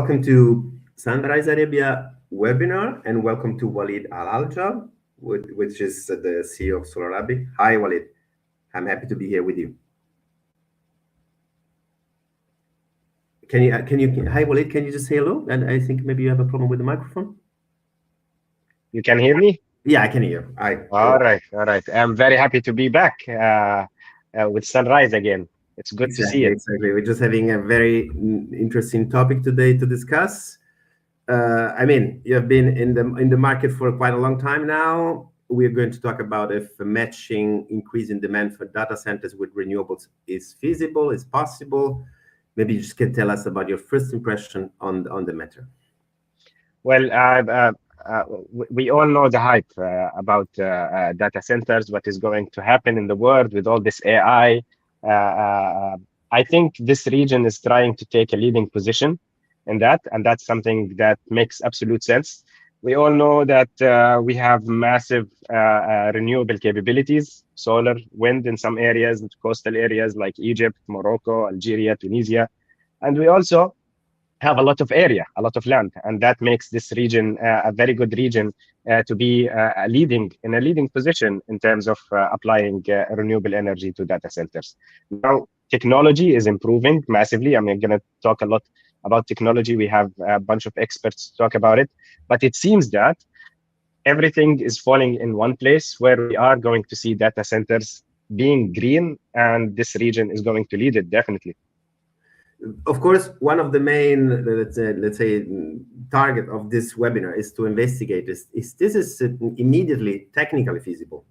welcome to SunRise Arabia webinar, and welcome to Walid Al-Alja, which is the CEO of Solarabic. Hi, Walid. I'm happy to be here with you. Hi, Walid, can you just say hello? And I think maybe you have a problem with the microphone. You can hear me? Yeah, I can hear you. All right. I'm very happy to be back with SunRise again. It's good to see it. Exactly. We're just having a very interesting topic today to discuss. I mean, you have been in the market for quite a long time now. We're going to talk about if matching increasing demand for data centers with renewables is feasible, is possible. Maybe you just can tell us about your first impression on the matter. Well, we all know the hype about data centers, what is going to happen in the world with all this AI. I think this region is trying to take a leading position in that, and that's something that makes absolute sense. We all know that we have massive renewable capabilities, solar, wind in some areas, coastal areas like Egypt, Morocco, Algeria, Tunisia, and we also have a lot of area, a lot of land, and that makes this region a very good region to be in a leading position in terms of applying renewable energy to data centers. Now, technology is improving massively. I'm going to talk a lot about technology. We have a bunch of experts to talk about it, but it seems that everything is falling in one place where we are going to see data centers being green, and this region is going to lead it, definitely. Of course, one of the main, let's say, target of this webinar is to investigate this is immediately technically feasible,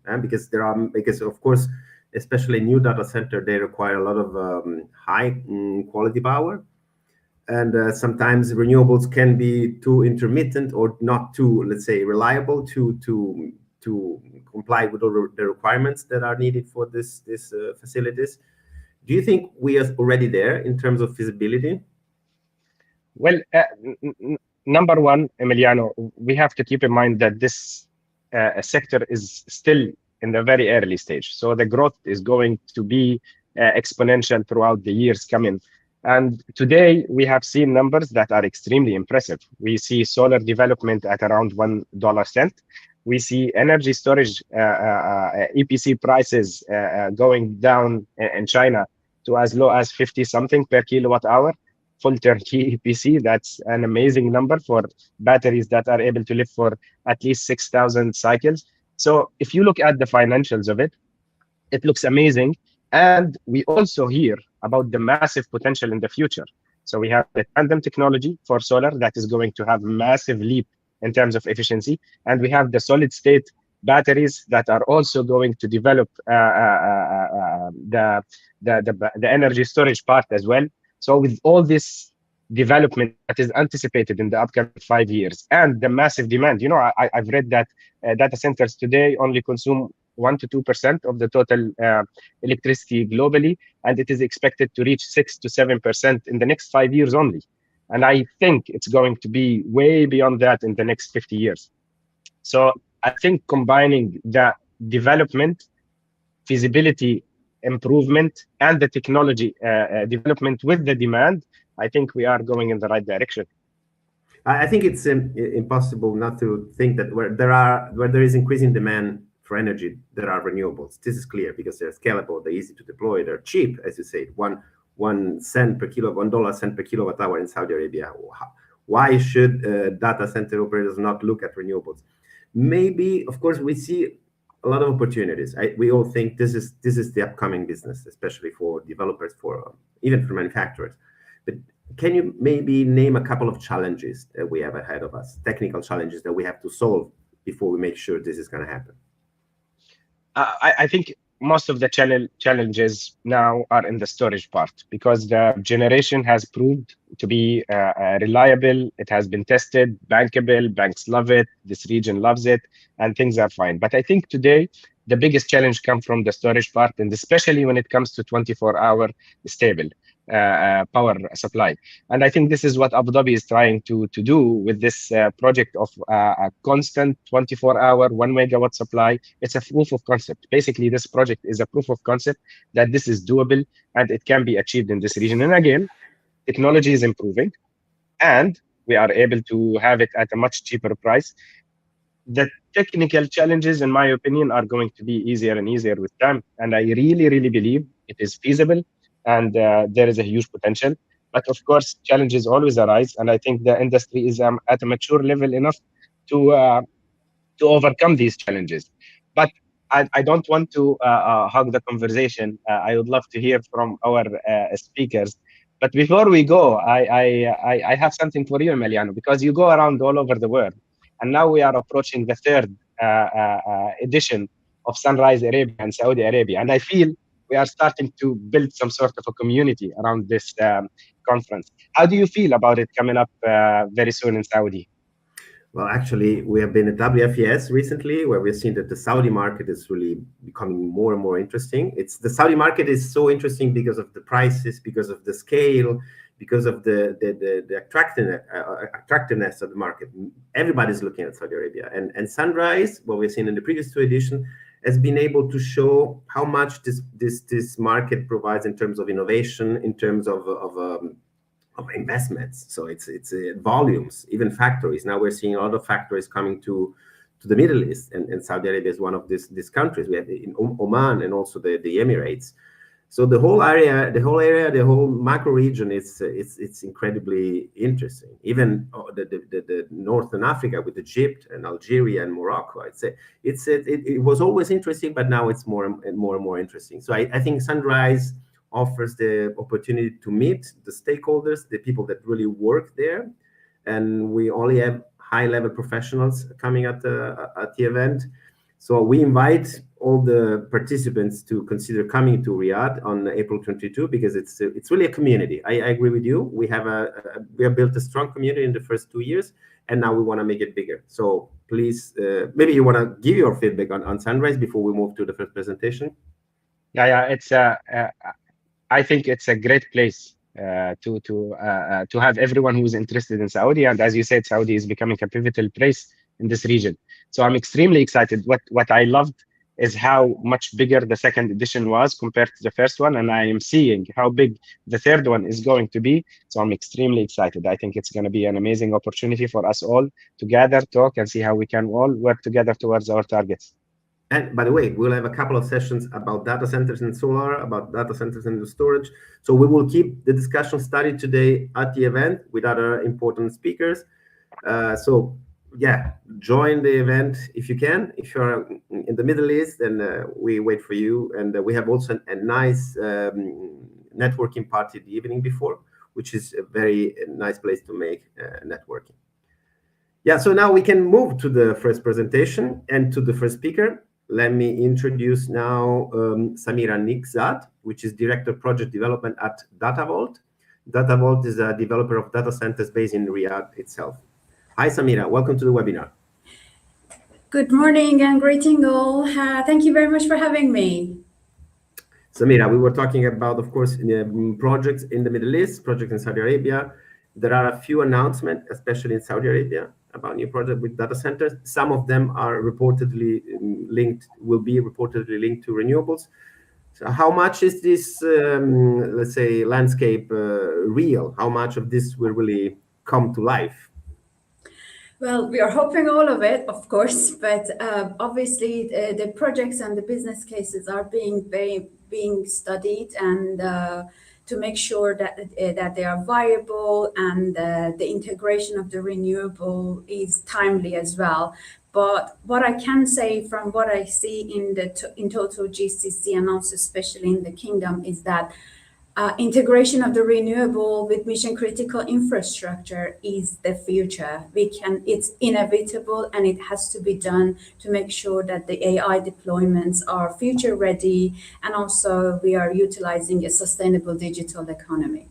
because of course, especially new data center, they require a lot of high quality power, and sometimes renewables can be too intermittent or not too, let's say, reliable to comply with all the requirements that are needed for these facilities. Do you think we are already there in terms of feasibility? Well, number one, Emiliano, we have to keep in mind that this sector is still in the very early stage. So the growth is going to be exponential throughout the years coming. And today we have seen numbers that are extremely impressive. We see solar development at around $1. We see energy storage EPC prices going down in China to as low as 50 something per kilowatt hour, full turnkey EPC. That's an amazing number for batteries that are able to live for at least 6,000 cycles. So if you look at the financials of it, it looks amazing. And we also hear about the massive potential in the future. So we have the tandem technology for solar that is going to have massive leap in terms of efficiency. And we have the solid state batteries that are also going to develop the energy storage part as well. So with all this development that is anticipated in the upcoming 5 years and the massive demand, you know, I've read that data centers today only consume 1 to 2% of the total electricity globally, and it is expected to reach 6 to 7% in the next 5 years only. And I think it's going to be way beyond that in the next 50 years. So I think combining the development, feasibility, improvement, and the technology development with the demand, I think we are going in the right direction. I think it's impossible not to think that where there is increasing demand for energy, there are renewables. This is clear because they're scalable, they're easy to deploy, they're cheap, as you said, $1 cent per kilowatt hour in Saudi Arabia. Why should data center operators not look at renewables? Maybe, of course, we see a lot of opportunities. We all think this is the upcoming business, especially for developers, even for manufacturers. But can you maybe name a couple of challenges that we have ahead of us, technical challenges that we have to solve before we make sure this is going to happen? I think most of the challenges now are in the storage part, because the generation has proved to be reliable. It has been tested, bankable, banks love it, this region loves it, and things are fine. But I think today, the biggest challenge comes from the storage part, and especially when it comes to 24-hour stable power supply. And I think this is what Abu Dhabi is trying to do with this project of a constant 24-hour 1 megawatt supply. It's a proof of concept. Basically, this project is a proof of concept that this is doable and it can be achieved in this region. And again, technology is improving. and we are able to have it at a much cheaper price. The technical challenges, in my opinion, are going to be easier and easier with time. And I really, really believe it is feasible, and there is a huge potential. But of course, challenges always arise. And I think the industry is at a mature level enough to overcome these challenges. But I don't want to hog the conversation. I would love to hear from our speakers. But before we go, I have something for you, Emiliano, because you go around all over the world. And now we are approaching the third edition of SunRise Arabia and Saudi Arabia. And I feel we are starting to build some sort of a community around this conference. How do you feel about it coming up very soon in Saudi? Well, actually, we have been at WFES recently, where we've seen that the Saudi market is really becoming more and more interesting. The Saudi market is so interesting because of the prices, because of the scale, because of the attractiveness of the market. Everybody's looking at Saudi Arabia, and SunRise, what we've seen in the previous two editions, has been able to show how much this market provides in terms of innovation, in terms of investments. So it's volumes, even factories. Now we're seeing a lot of factories coming to the Middle East, and Saudi Arabia is one of these countries. We have in Oman and also the Emirates. So the whole macro region it's incredibly interesting. Even the Northern Africa with Egypt and Algeria and Morocco. I'd say it was always interesting, but now it's more and more interesting. So I think SunRise offers the opportunity to meet the stakeholders, the people that really work there, and we only have high-level professionals coming at the event. So we invite all the participants to consider coming to Riyadh on April 22 because it's really a community. I agree with you. We have built a strong community in the first 2 years, and now we want to make it bigger. So please, maybe you want to give your feedback on SunRise before we move to the first presentation. Yeah, it's I think it's a great place to have everyone who's interested in Saudi. And as you said, Saudi is becoming a pivotal place in this region. So I'm extremely excited. What I loved is how much bigger the second edition was compared to the first one. And I am seeing how big the third one is going to be. So I'm extremely excited. I think it's going to be an amazing opportunity for us all to gather, talk, and see how we can all work together towards our targets. And by the way, we'll have a couple of sessions about data centers and solar, about data centers and storage. So we will keep the discussion started today at the event with other important speakers. So yeah, join the event if you can. If you're in the Middle East, then we wait for you. And we have also a nice networking party the evening before, which is a very nice place to make networking. Yeah, so now we can move to the first presentation and to the first speaker. Let me introduce now Samira Nikzad, which is Director of Project Development at DataVault. DataVault is a developer of data centers based in Riyadh itself. Hi, Samira. Welcome to the webinar. Good morning and greeting all. Thank you very much for having me. Samira, we were talking about, of course, projects in the Middle East, projects in Saudi Arabia. There are a few announcements, especially in Saudi Arabia, about new projects with data centers. Some of them are will be reportedly linked to renewables. So how much is this, let's say, landscape real? How much of this will really come to life? Well, we are hoping all of it, of course, but obviously the projects and the business cases are being studied and to make sure that they are viable and the integration of the renewable is timely as well. But what I can say from what I see in total GCC and also especially in the kingdom is that integration of the renewable with mission critical infrastructure is the future. It's inevitable and it has to be done to make sure that the AI deployments are future ready and also we are utilizing a sustainable digital economy.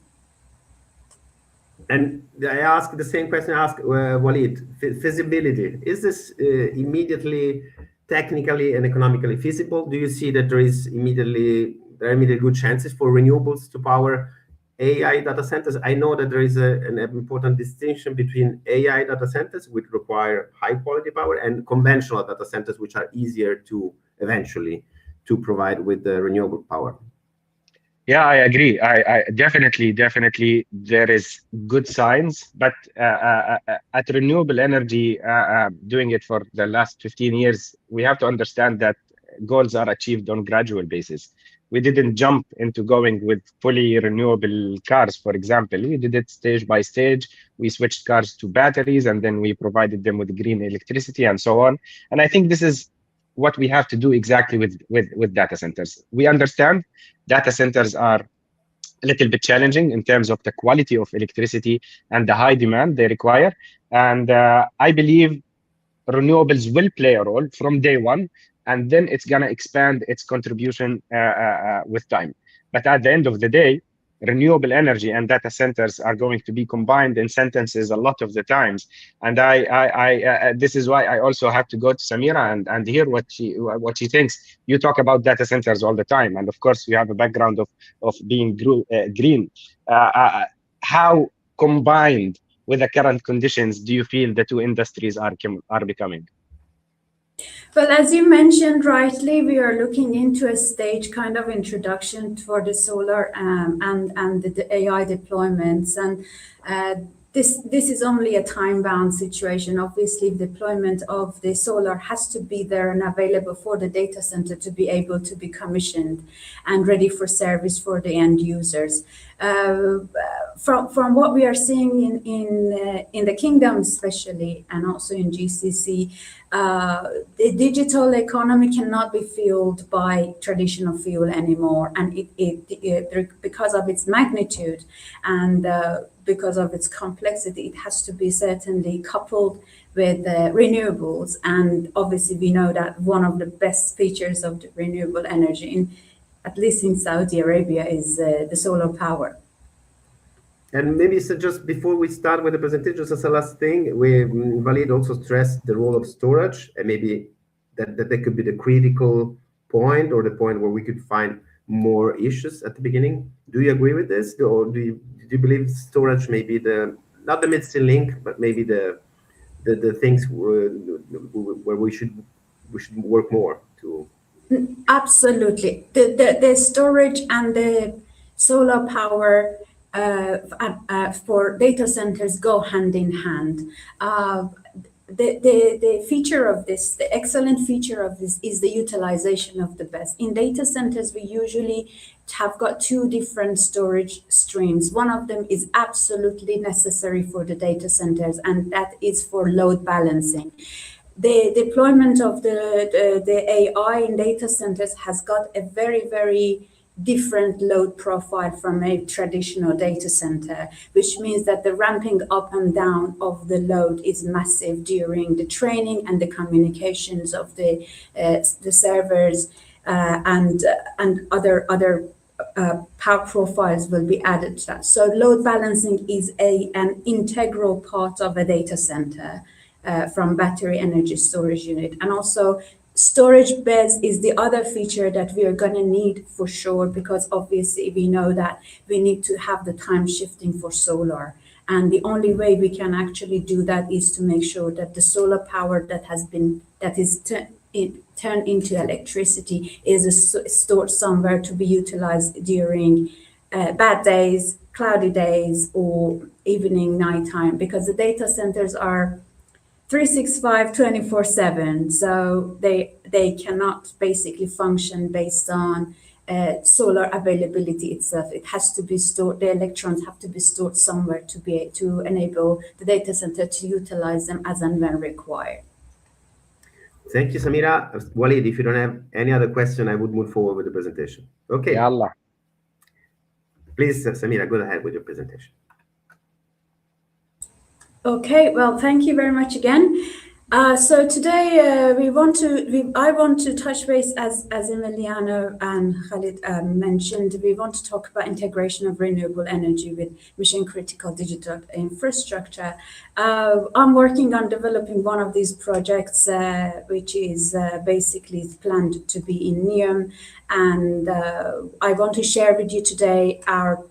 And I ask the same question I asked Walid, feasibility. Is this immediately technically and economically feasible? Do you see that there are immediate good chances for renewables to power AI data centers? I know that there is an important distinction between AI data centers, which require high quality power, and conventional data centers, which are easier to eventually to provide with the renewable power. Yeah, I agree. I definitely there is good signs, but at renewable energy, doing it for the last 15 years, we have to understand that goals are achieved on gradual basis. We didn't jump into going with fully renewable cars, for example. We did it stage by stage. We switched cars to batteries, and then we provided them with green electricity and so on. And I think this is what we have to do exactly with data centers. We understand data centers are a little bit challenging in terms of the quality of electricity and the high demand they require. And I believe renewables will play a role from day one, and then it's going to expand its contribution with time. But at the end of the day, renewable energy and data centers are going to be combined in sentences a lot of the times. And this is why I also have to go to Samira and hear what she thinks. You talk about data centers all the time, and of course, you have a background of being green. How combined with the current conditions do you feel the two industries are becoming? Well, as you mentioned rightly, we are looking into a stage kind of introduction for the solar and the AI deployments. And this is only a time-bound situation. Obviously, deployment of the solar has to be there and available for the data center to be able to be commissioned and ready for service for the end users. From what we are seeing in the kingdom, especially, and also in GCC, the digital economy cannot be fueled by traditional fuel anymore, and because of its magnitude and because of its complexity, it has to be certainly coupled with renewables. And obviously, we know that one of the best features of the renewable energy, at least in Saudi Arabia, is the solar power. And maybe so just before we start with the presentation, just as a last thing, Walid also stressed the role of storage, and maybe that could be the critical point or the point where we could find more issues at the beginning. Do you agree with this, or do you believe storage may be not the missing link, but maybe the things where we should work more to? Absolutely, the storage and the solar power for data centers go hand in hand. The feature of this, the excellent feature of this, is the utilization of the BESS. In data centers, we usually have got two different storage streams. One of them is absolutely necessary for the data centers, and that is for load balancing. The deployment of the AI in data centers has got a very, very different load profile from a traditional data center, which means that the ramping up and down of the load is massive during the training and the communications of the servers, and other power profiles will be added to that. So load balancing is an integral part of a data center from battery energy storage unit. And also storage beds is the other feature that we are going to need for sure, because obviously we know that we need to have the time shifting for solar. And the only way we can actually do that is to make sure that the solar power that is turned into electricity is stored somewhere to be utilized during bad days, cloudy days, or evening, nighttime, because the data centers are 365 24/7, so they cannot basically function based on solar availability itself. It has to be stored, the electrons have to be stored somewhere to enable the data center to utilize them as and when required. Thank you, Samira. Walid, if you don't have any other question, I would move forward with the presentation. Okay. Ya Allah. Please, Samira, go ahead with your presentation. Okay, well, thank you very much again. So today I want to touch base, as Emiliano and Khalid mentioned. We want to talk about integration of renewable energy with mission critical digital infrastructure. I'm working on developing one of these projects, which is basically planned to be in NEOM, And I want to share with you today our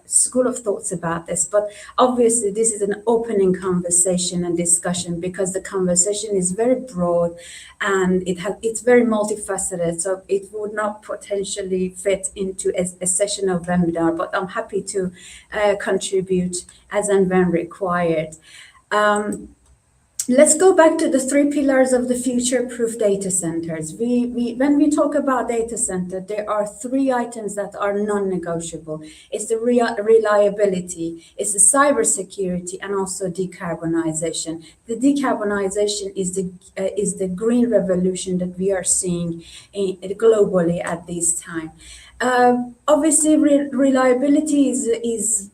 school of thoughts about this. But obviously, this is an opening conversation and discussion because the conversation is very broad and it's very multifaceted. So it would not potentially fit into a session of webinar, but I'm happy to contribute as and when required. Let's go back to the 3 pillars of the future-proof data centers. When we talk about data center, there are 3 items that are non-negotiable. It's the reliability, it's the cybersecurity, and also decarbonization. The decarbonization is the green revolution that we are seeing globally at this time. Obviously, reliability is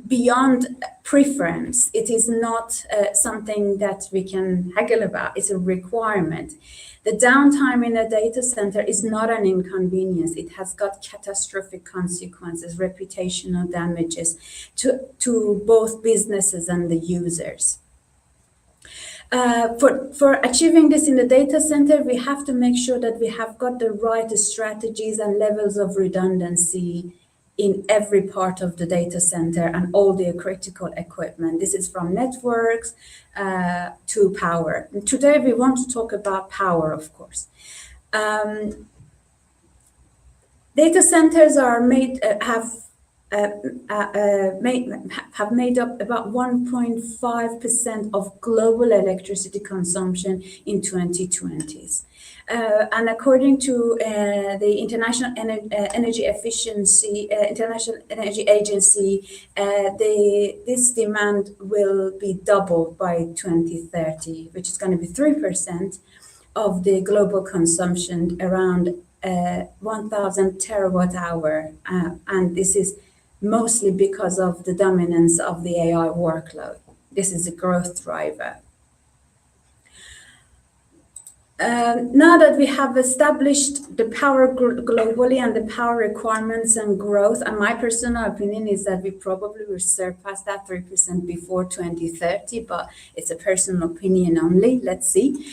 beyond preference. It is not something that we can haggle about. It's a requirement. The downtime in a data center is not an inconvenience. It has got catastrophic consequences, reputational damages to both businesses and the users. For achieving this in the data center, we have to make sure that we have got the right strategies and levels of redundancy in every part of the data center and all the critical equipment. This is from networks to power. And today we want to talk about power, of course. Data centers are have made up about 1.5% of global electricity consumption in 2020s. And according to the International Energy Agency, this demand will be doubled by 2030, which is going to be 3% of the global consumption, around 1,000 terawatt hour. And this is mostly because of the dominance of the AI workload. This is a growth driver. Now that we have established the power globally and the power requirements and growth, and my personal opinion is that we probably will surpass that 3% before 2030, but it's a personal opinion only. Let's see.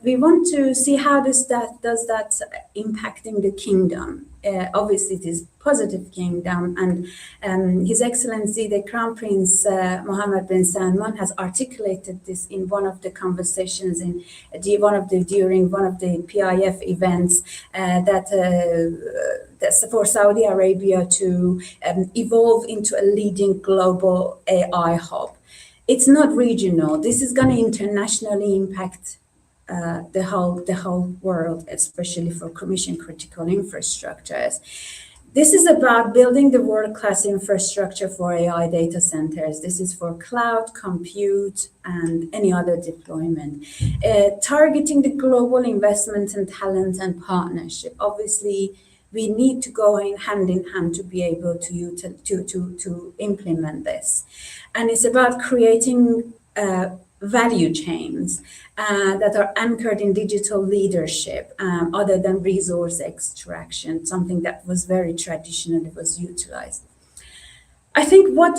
We want to see how does that impacting the kingdom. Obviously, it is positive kingdom, and His Excellency the Crown Prince Mohammed bin Salman has articulated this in one of the conversations during one of the PIF events that's for Saudi Arabia to evolve into a leading global AI hub. It's not regional. This is going to internationally impact the whole world, especially for mission critical infrastructures. This is about building the world-class infrastructure for AI data centers. This is for cloud, compute, and any other deployment. Targeting the global investment and talent and partnership. Obviously, we need to go hand in hand to be able to implement this. And it's about creating value chains that are anchored in digital leadership, other than resource extraction, something that was very traditionally was utilized. I think what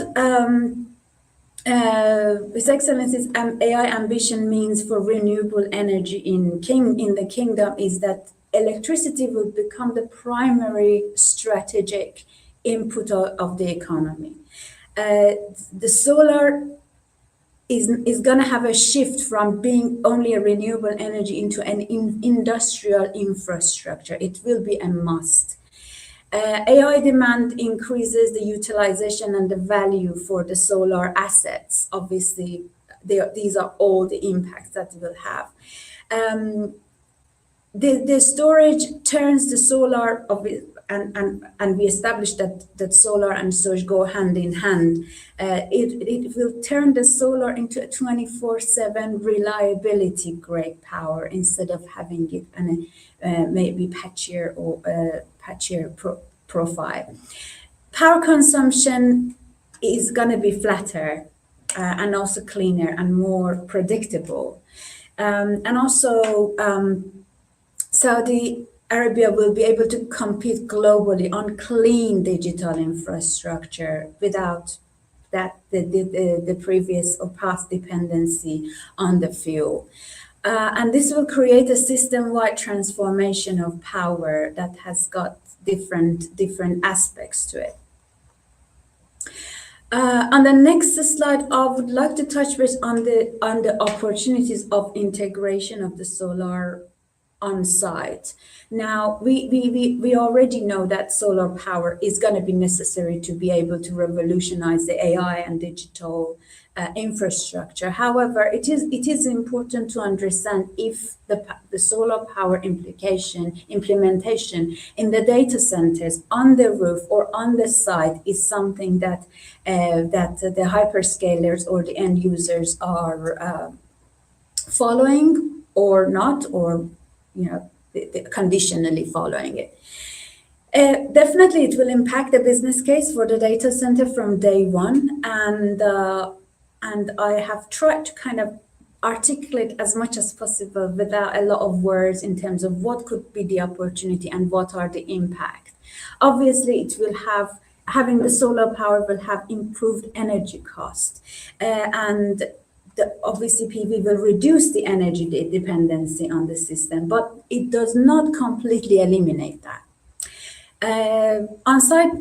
His Excellency's AI ambition means for renewable energy in the kingdom is that electricity will become the primary strategic input of the economy. The solar is going to have a shift from being only a renewable energy into an industrial infrastructure. It will be a must. AI demand increases the utilization and the value for the solar assets. Obviously, these are all the impacts that it will have. The storage turns the solar and we established that solar and storage go hand in hand. It will turn the solar into a 24/7 reliability grade power instead of having it in a maybe patchier or patchier profile. Power consumption is going to be flatter and also cleaner and more predictable. And also Saudi Arabia will be able to compete globally on clean digital infrastructure without that the previous or past dependency on the fuel. And this will create a system-wide transformation of power that has got different aspects to it. On the next slide, I would like to touch base on the opportunities of integration of the solar on site. Now, we already know that solar power is going to be necessary to be able to revolutionize the AI and digital infrastructure. However, it is important to understand if the solar power implementation in the data centers on the roof or on the site is something that the hyperscalers or the end users are following or not, or conditionally following it. Definitely, it will impact the business case for the data center from day one, and I have tried to kind of articulate as much as possible without a lot of words in terms of what could be the opportunity and what are the impact. Obviously, it will have having the solar power will have improved energy cost, and obviously PV will reduce the energy dependency on the system, but it does not completely eliminate that. On-site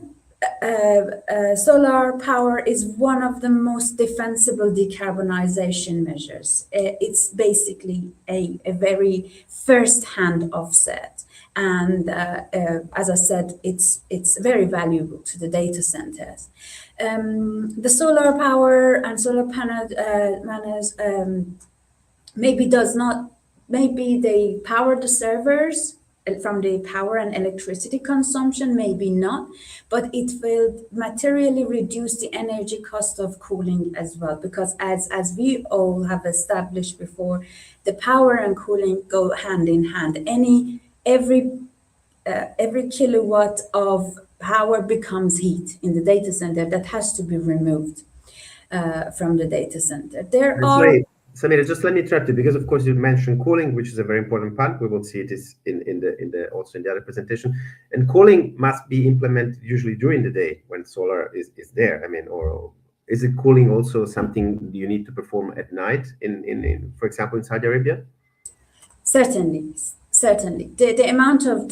solar power is one of the most defensible decarbonization measures. It's basically a very first-hand offset. And as I said, it's very valuable to the data centers. The solar power and solar panels maybe they power the servers from the power and electricity consumption, maybe not, but it will materially reduce the energy cost of cooling as well, because as we all have established before, the power and cooling go hand in hand. Every kilowatt of power becomes heat in the data center that has to be removed from the data center. Samira, just let me interrupt you, because of course you mentioned cooling, which is a very important part. We will see it is also in the other presentation. And cooling must be implemented usually during the day when solar is there. I mean, or is it cooling also something you need to perform at night in for example, in Saudi Arabia? Certainly. The amount of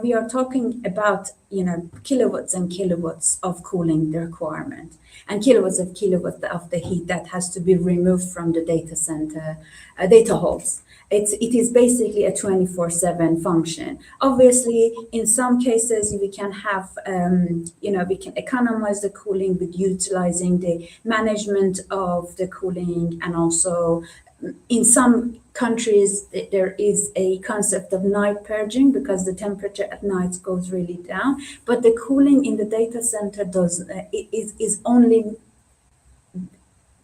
we are talking about kilowatts and kilowatts of cooling requirement, and kilowatts of the heat that has to be removed from the data center data halls. It is basically a 24/7 function. Obviously, in some cases we can have we can economize the cooling with utilizing the management of the cooling, and also in some countries there is a concept of night purging because the temperature at night goes really down, but the cooling in the data center is only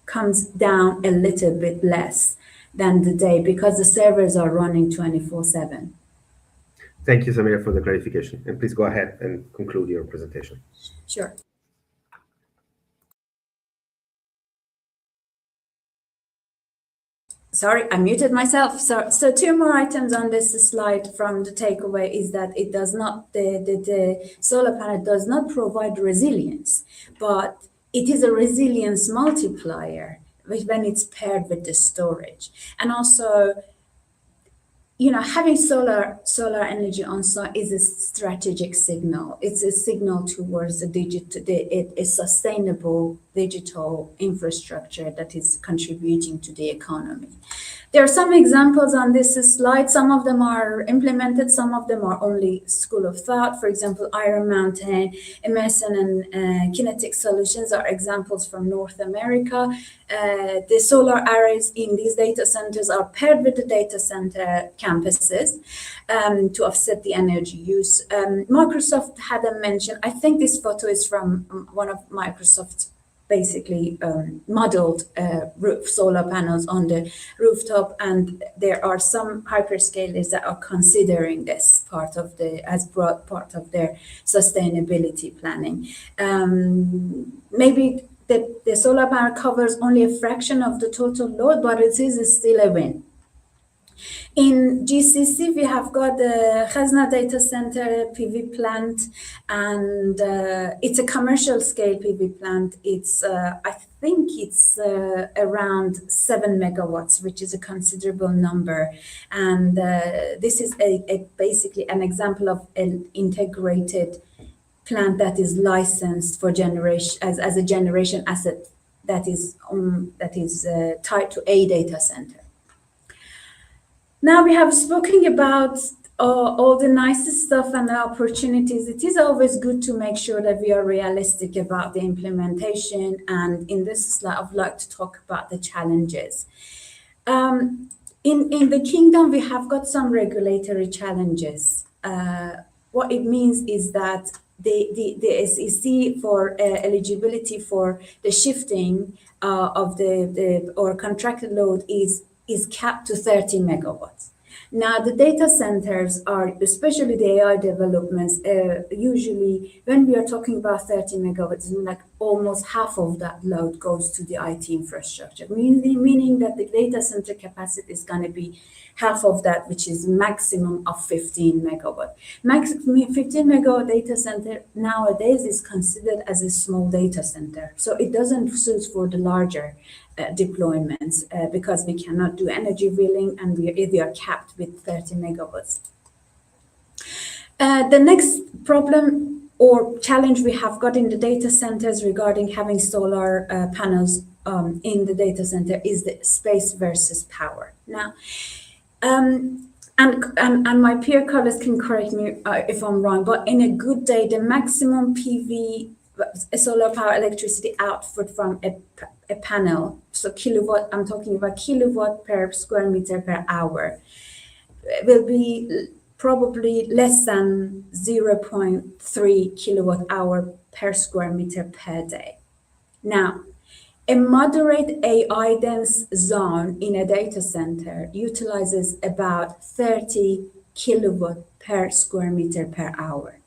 comes down a little bit less than the day because the servers are running 24/7. Thank you, Samira, for the clarification, and please go ahead and conclude your presentation. Sure. Sorry, I muted myself. So two more items on this slide from the takeaway is that it does not, the solar panel does not provide resilience, but it is a resilience multiplier when it's paired with the storage. And also, having solar energy on site is a strategic signal. It's a signal towards a sustainable digital infrastructure that is contributing to the economy. There are some examples on this slide. Some of them are implemented, some of them are only school of thought. For example, Iron Mountain, Emerson, and Kinetic Solutions are examples from North America. The solar arrays in these data centers are paired with the data center campuses to offset the energy use. Microsoft had a mention, I think this photo is from one of Microsoft's basically modeled roof solar panels on the rooftop, and there are some hyperscalers that are considering this part of their sustainability planning. Maybe the solar panel covers only a fraction of the total load, but it is still a win. In GCC, we have got the Khazna data center PV plant, and it's a commercial scale PV plant. It's think it's around 7 megawatts, which is a considerable number. And this is basically an example of an integrated plant that is licensed for generation as a generation asset that is tied to a data center. Now we have spoken about all the nice stuff and the opportunities. It is always good to make sure that we are realistic about the implementation. And in this slide, I'd like to talk about the challenges. In the kingdom, we have got some regulatory challenges. What it means is that the SEC for eligibility for the shifting of the or contracted load is capped to 30 megawatts. Now, the data centers are, especially the AI developments, usually when we are talking about 30 megawatts, like almost half of that load goes to the IT infrastructure, meaning that the data center capacity is going to be half of that, which is maximum of 15 megawatt. 15 megawatt data center nowadays is considered as a small data center. So it doesn't suit for the larger deployments because we cannot do energy billing and we are capped with 30 megawatts. The next problem or challenge we have got in the data centers regarding having solar panels in the data center is the space versus power. Now, and my peer colleagues can correct me if I'm wrong, but in a good day, the maximum PV solar power electricity output from a panel, so kilowatt, I'm talking about kilowatt per square meter per hour, will be probably less than 0.3 kilowatt hour per square meter per day. Now, a moderate AI dense zone in a data center utilizes about 30 kilowatt per square meter per hour.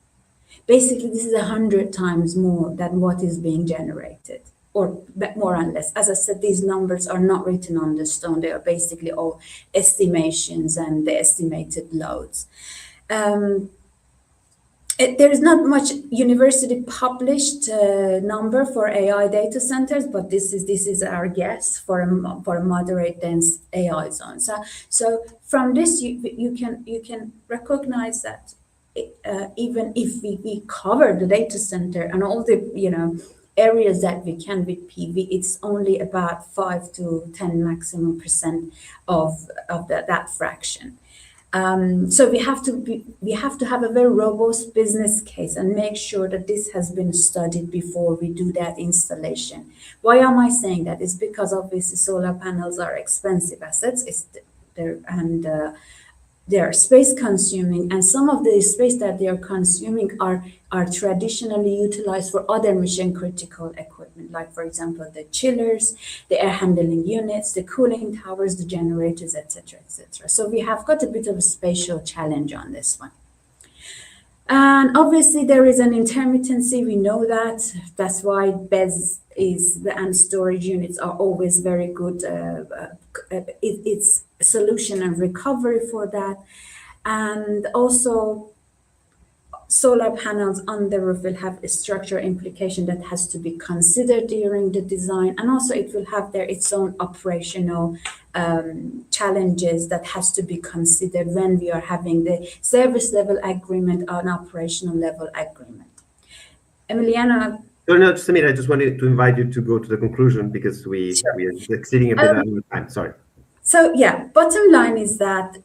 Basically, this is 100 times more than what is being generated, or more or less. As I said, these numbers are not written on the stone. They are basically all estimations and the estimated loads. There is not much university published number for AI data centers, but this is our guess for a moderate dense AI zone. So from this you can recognize that even if we cover the data center and all the areas that we can with PV, it's only about 5 to 10 maximum % of that fraction. So we have to have a very robust business case and make sure that this has been studied before we do that installation. Why am I saying that? It's because obviously solar panels are expensive assets. They are space consuming, and some of the space that they are consuming are traditionally utilized for other mission critical equipment, like for example the chillers, the air handling units, the cooling towers, the generators, etc., etc. So we have got a bit of a spatial challenge on this one. And obviously there is an intermittency, we know that. That's why beds and storage units are always very good. It's a solution and recovery for that. And also solar panels on the roof will have a structural implication that has to be considered during the design. And also it will have its own operational challenges that has to be considered when we are having the service level agreement or an operational level agreement. Emiliana? No, Samir, I just wanted to invite you to go to the conclusion because we are exceeding a bit of time. Sorry. So yeah, bottom line is that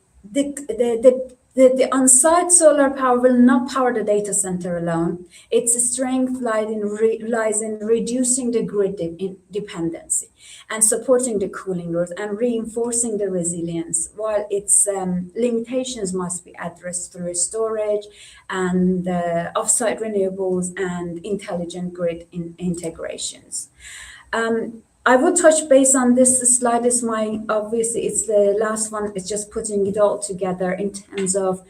the on-site solar power will not power the data center alone. Its strength lies in reducing the grid dependency and supporting the cooling load and reinforcing the resilience, while its limitations must be addressed through storage and off-site renewables and intelligent grid integrations. I will touch base on this slide. Obviously it's the last one. It's just putting it all together in terms of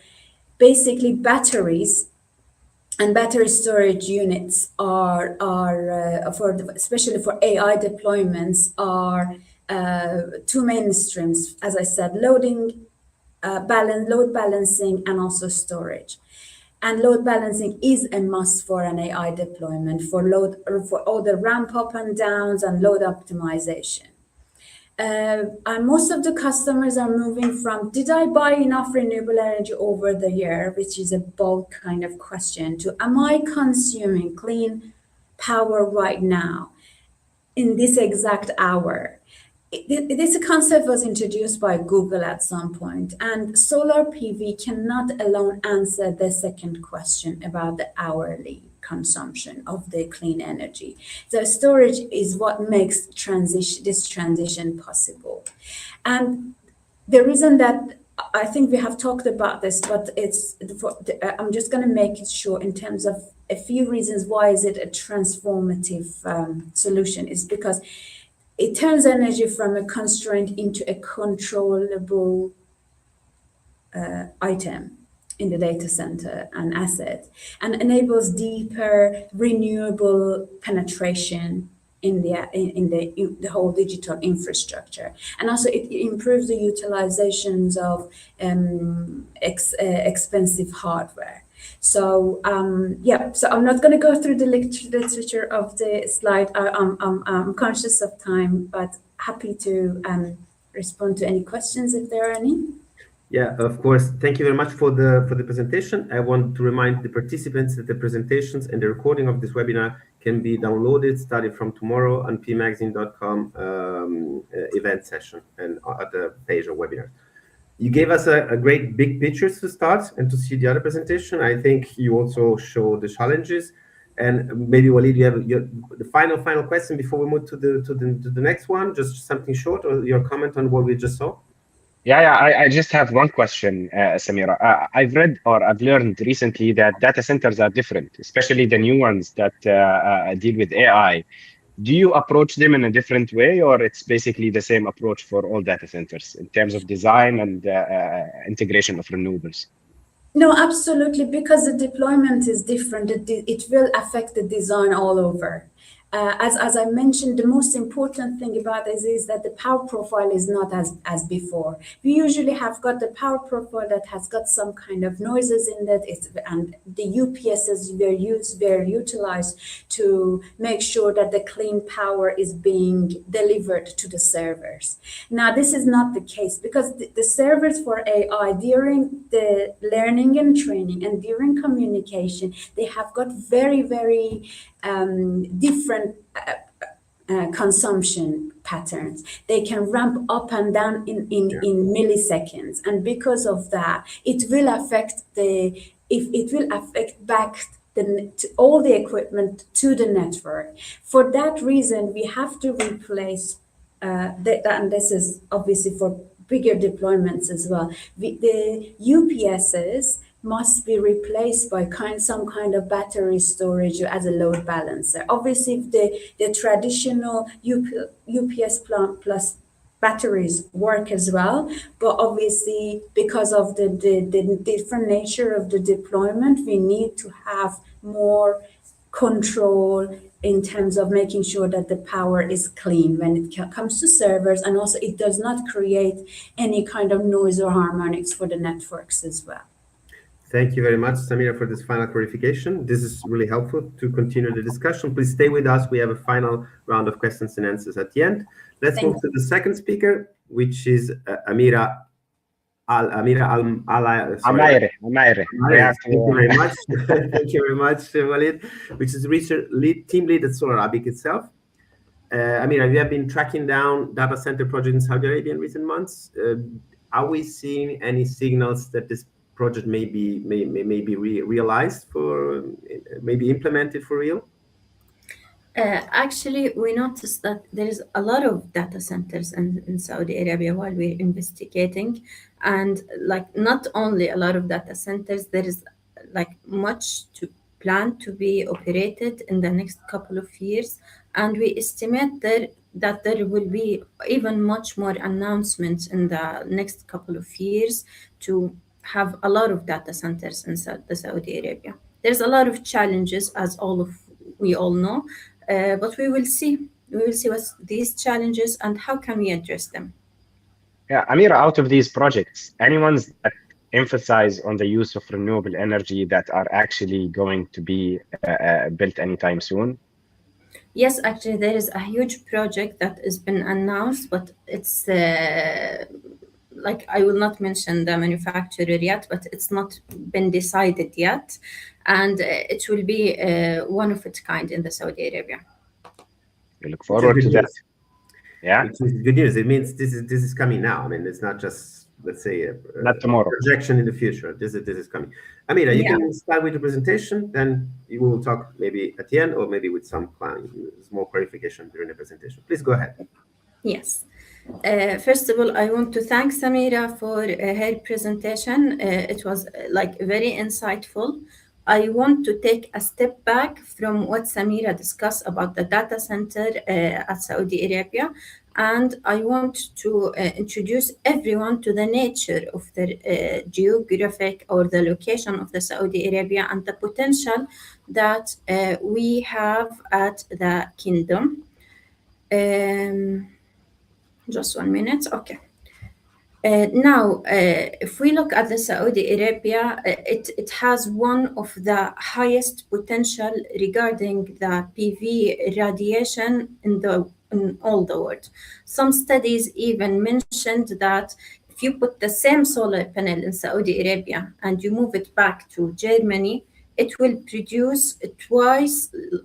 basically batteries and battery storage units are especially for AI deployments are two main streams. As I said, load balancing and also storage. And load balancing is a must for an AI deployment for all the ramp up and downs and load optimization. And most of the customers are moving from, did I buy enough renewable energy over the year, which is a bold kind of question, to am I consuming clean power right now in this exact hour? This concept was introduced by Google at some point, and solar PV cannot alone answer the second question about the hourly consumption of the clean energy. The storage is what makes this transition possible. And the reason that I think we have talked about this, but I'm just going to make it short in terms of a few reasons why is it a transformative solution is because it turns energy from a constraint into a controllable item in the data center and asset, and enables deeper renewable penetration in the whole digital infrastructure. And also it improves the utilizations of expensive hardware. So so I'm not going to go through the literature of the slide. I'm conscious of time, but happy to respond to any questions if there are any. Yeah, of course. Thank you very much for the presentation. I want to remind the participants that the presentations and the recording of this webinar can be downloaded starting from tomorrow on pmagazine.com event session and at the page of webinars. You gave us a great big picture to start and to see the other presentation. I think you also show the challenges. And maybe Walid, you have the final question before we move to the next one. Just something short or your comment on what we just saw. Yeah, I just have one question, Samira. I've read or I've learned recently that data centers are different, especially the new ones that deal with AI. Do you approach them in a different way, or it's basically the same approach for all data centers in terms of design and integration of renewables? No, absolutely, because the deployment is different. It will affect the design all over. As I mentioned, the most important thing about this is that the power profile is not as before. We usually have got the power profile that has got some kind of noises in it, and the UPSs were utilized to make sure that the clean power is being delivered to the servers. Now, this is not the case because the servers for AI during the learning and training and during communication, they have got very, very different consumption patterns. They can ramp up and down in milliseconds, and because of that, it will affect back all the equipment to the network. For that reason, we have to replace and this is obviously for bigger deployments as well. The UPSs must be replaced by some kind of battery storage as a load balancer. Obviously, the traditional UPS plus batteries work as well, but obviously because of the different nature of the deployment, we need to have more control in terms of making sure that the power is clean when it comes to servers, and also it does not create any kind of noise or harmonics for the networks as well. Thank you very much, Samira, for this final clarification. This is really helpful to continue the discussion. Please stay with us. We have a final round of questions and answers at the end. Let's move to the second speaker, which is Amira Al-Amaire. Thank you very much. Thank you very much, Walid, which is team lead at Solarabic itself. Amira, we have been tracking down data center projects in Saudi Arabia in recent months. Are we seeing any signals that this project may be realized for, maybe implemented for real? Actually, we noticed that there is a lot of data centers in Saudi Arabia while we're investigating, and like not only a lot of data centers, there is like much to plan to be operated in the next couple of years, and we estimate that there will be even much more announcements in the next couple of years to have a lot of data centers in Saudi Arabia. There's a lot of challenges, as we all know, but we will see. We will see what's these challenges and how can we address them. Yeah, Amira, out of these projects, any ones that emphasize on the use of renewable energy that are actually going to be built anytime soon? Yes, actually, there is a huge project that has been announced, but it's like I will not mention the manufacturer yet, but it's not been decided yet, and it will be one of its kind in the Saudi Arabia. We look Which is forward good to that. news. Yeah, Which is good news. It means this is coming now. I mean, it's not just, let's say, a not tomorrow. projection in the future. This is coming. Amira, you Yeah. can start with the presentation, then you will talk maybe at the end or maybe with some small clarification during the presentation. Please go ahead. Yes. First of all, I want to thank Samira for her presentation. It was like very insightful. I want to take a step back from what Samira discussed about the data center at Saudi Arabia, and I want to introduce everyone to the nature of the geographic or the location of the Saudi Arabia and the potential that we have at the kingdom. Just 1 minute. Okay. Now, if we look at the Saudi Arabia, it has one of the highest potential regarding the PV radiation in all the world. Some studies even mentioned that if you put the same solar panel in Saudi Arabia and you move it back to Germany, it will produce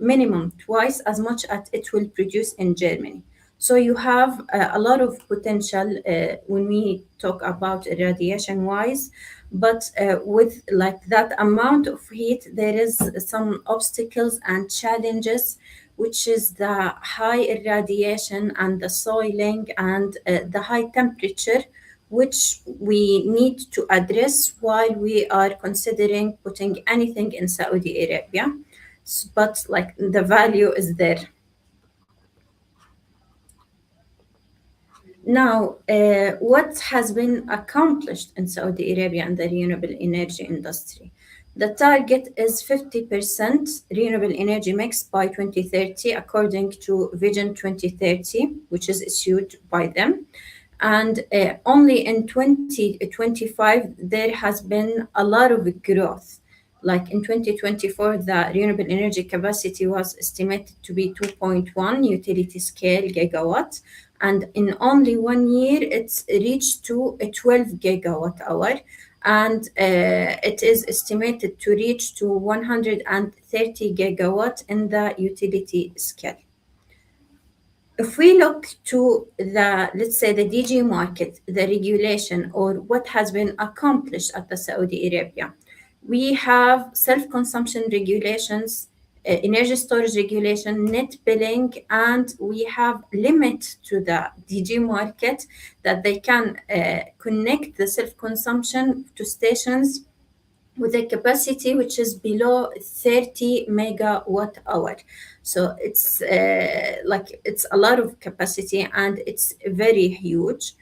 minimum twice as much as it will produce in Germany. So you have a lot of potential when we talk about radiation wise, but with like that amount of heat, there is some obstacles and challenges, which is the high irradiation and the soiling and the high temperature, which we need to address while we are considering putting anything in Saudi Arabia. But like the value is there. Now, what has been accomplished in Saudi Arabia and the renewable energy industry? The target is 50% renewable energy mix by 2030, according to Vision 2030, which is issued by them. And only in 2025, there has been a lot of growth. Like in 2024, the renewable energy capacity was estimated to be 2.1 utility scale gigawatt. And in only 1 year, it's reached to a 12 gigawatt hour. And it is estimated to reach to 130 gigawatt in the utility scale. If we look to the, let's say, the DG market, the regulation, or what has been accomplished at the Saudi Arabia, we have self-consumption regulations, energy storage regulation, net billing, and we have limit to the DG market that they can connect the self-consumption to stations with a capacity which is below 30 megawatt hour. So it's it's a lot of capacity and it's very huge.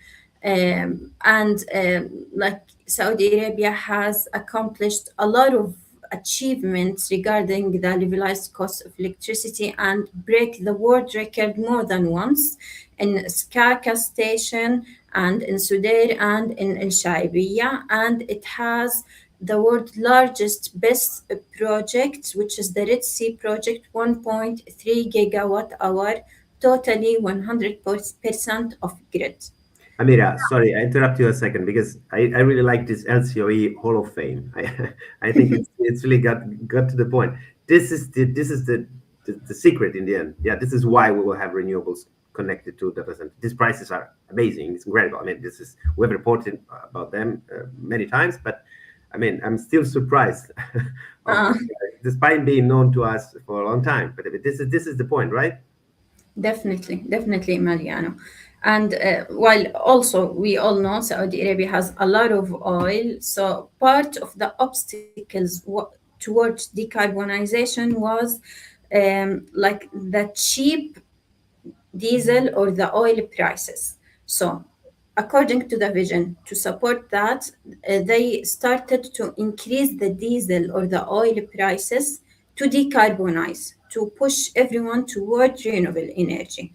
Like Saudi Arabia has accomplished a lot of achievements regarding the levelized cost of electricity and break the world record more than once in Skaka station and in Sudair and in El Shaibiya, and it has the world's largest BESS project, which is the Red Sea project, 1.3 gigawatt hour, totally 100% of grid. Amira, sorry, I interrupt you a second because I really like this LCOE Hall of Fame. I think it's really got to the point. This is the secret in the end. Yeah, this is why we will have renewables connected to data centers. These prices are amazing. It's incredible. I mean, we've reported about them many times, but I mean, I'm still surprised, despite being known to us for a long time. But this is the point, right? Definitely, Mariano. And while also we all know Saudi Arabia has a lot of oil, so part of the obstacles towards decarbonization was like the cheap diesel or the oil prices. So according to the vision, to support that, they started to increase the diesel or the oil prices to decarbonize, to push everyone toward renewable energy.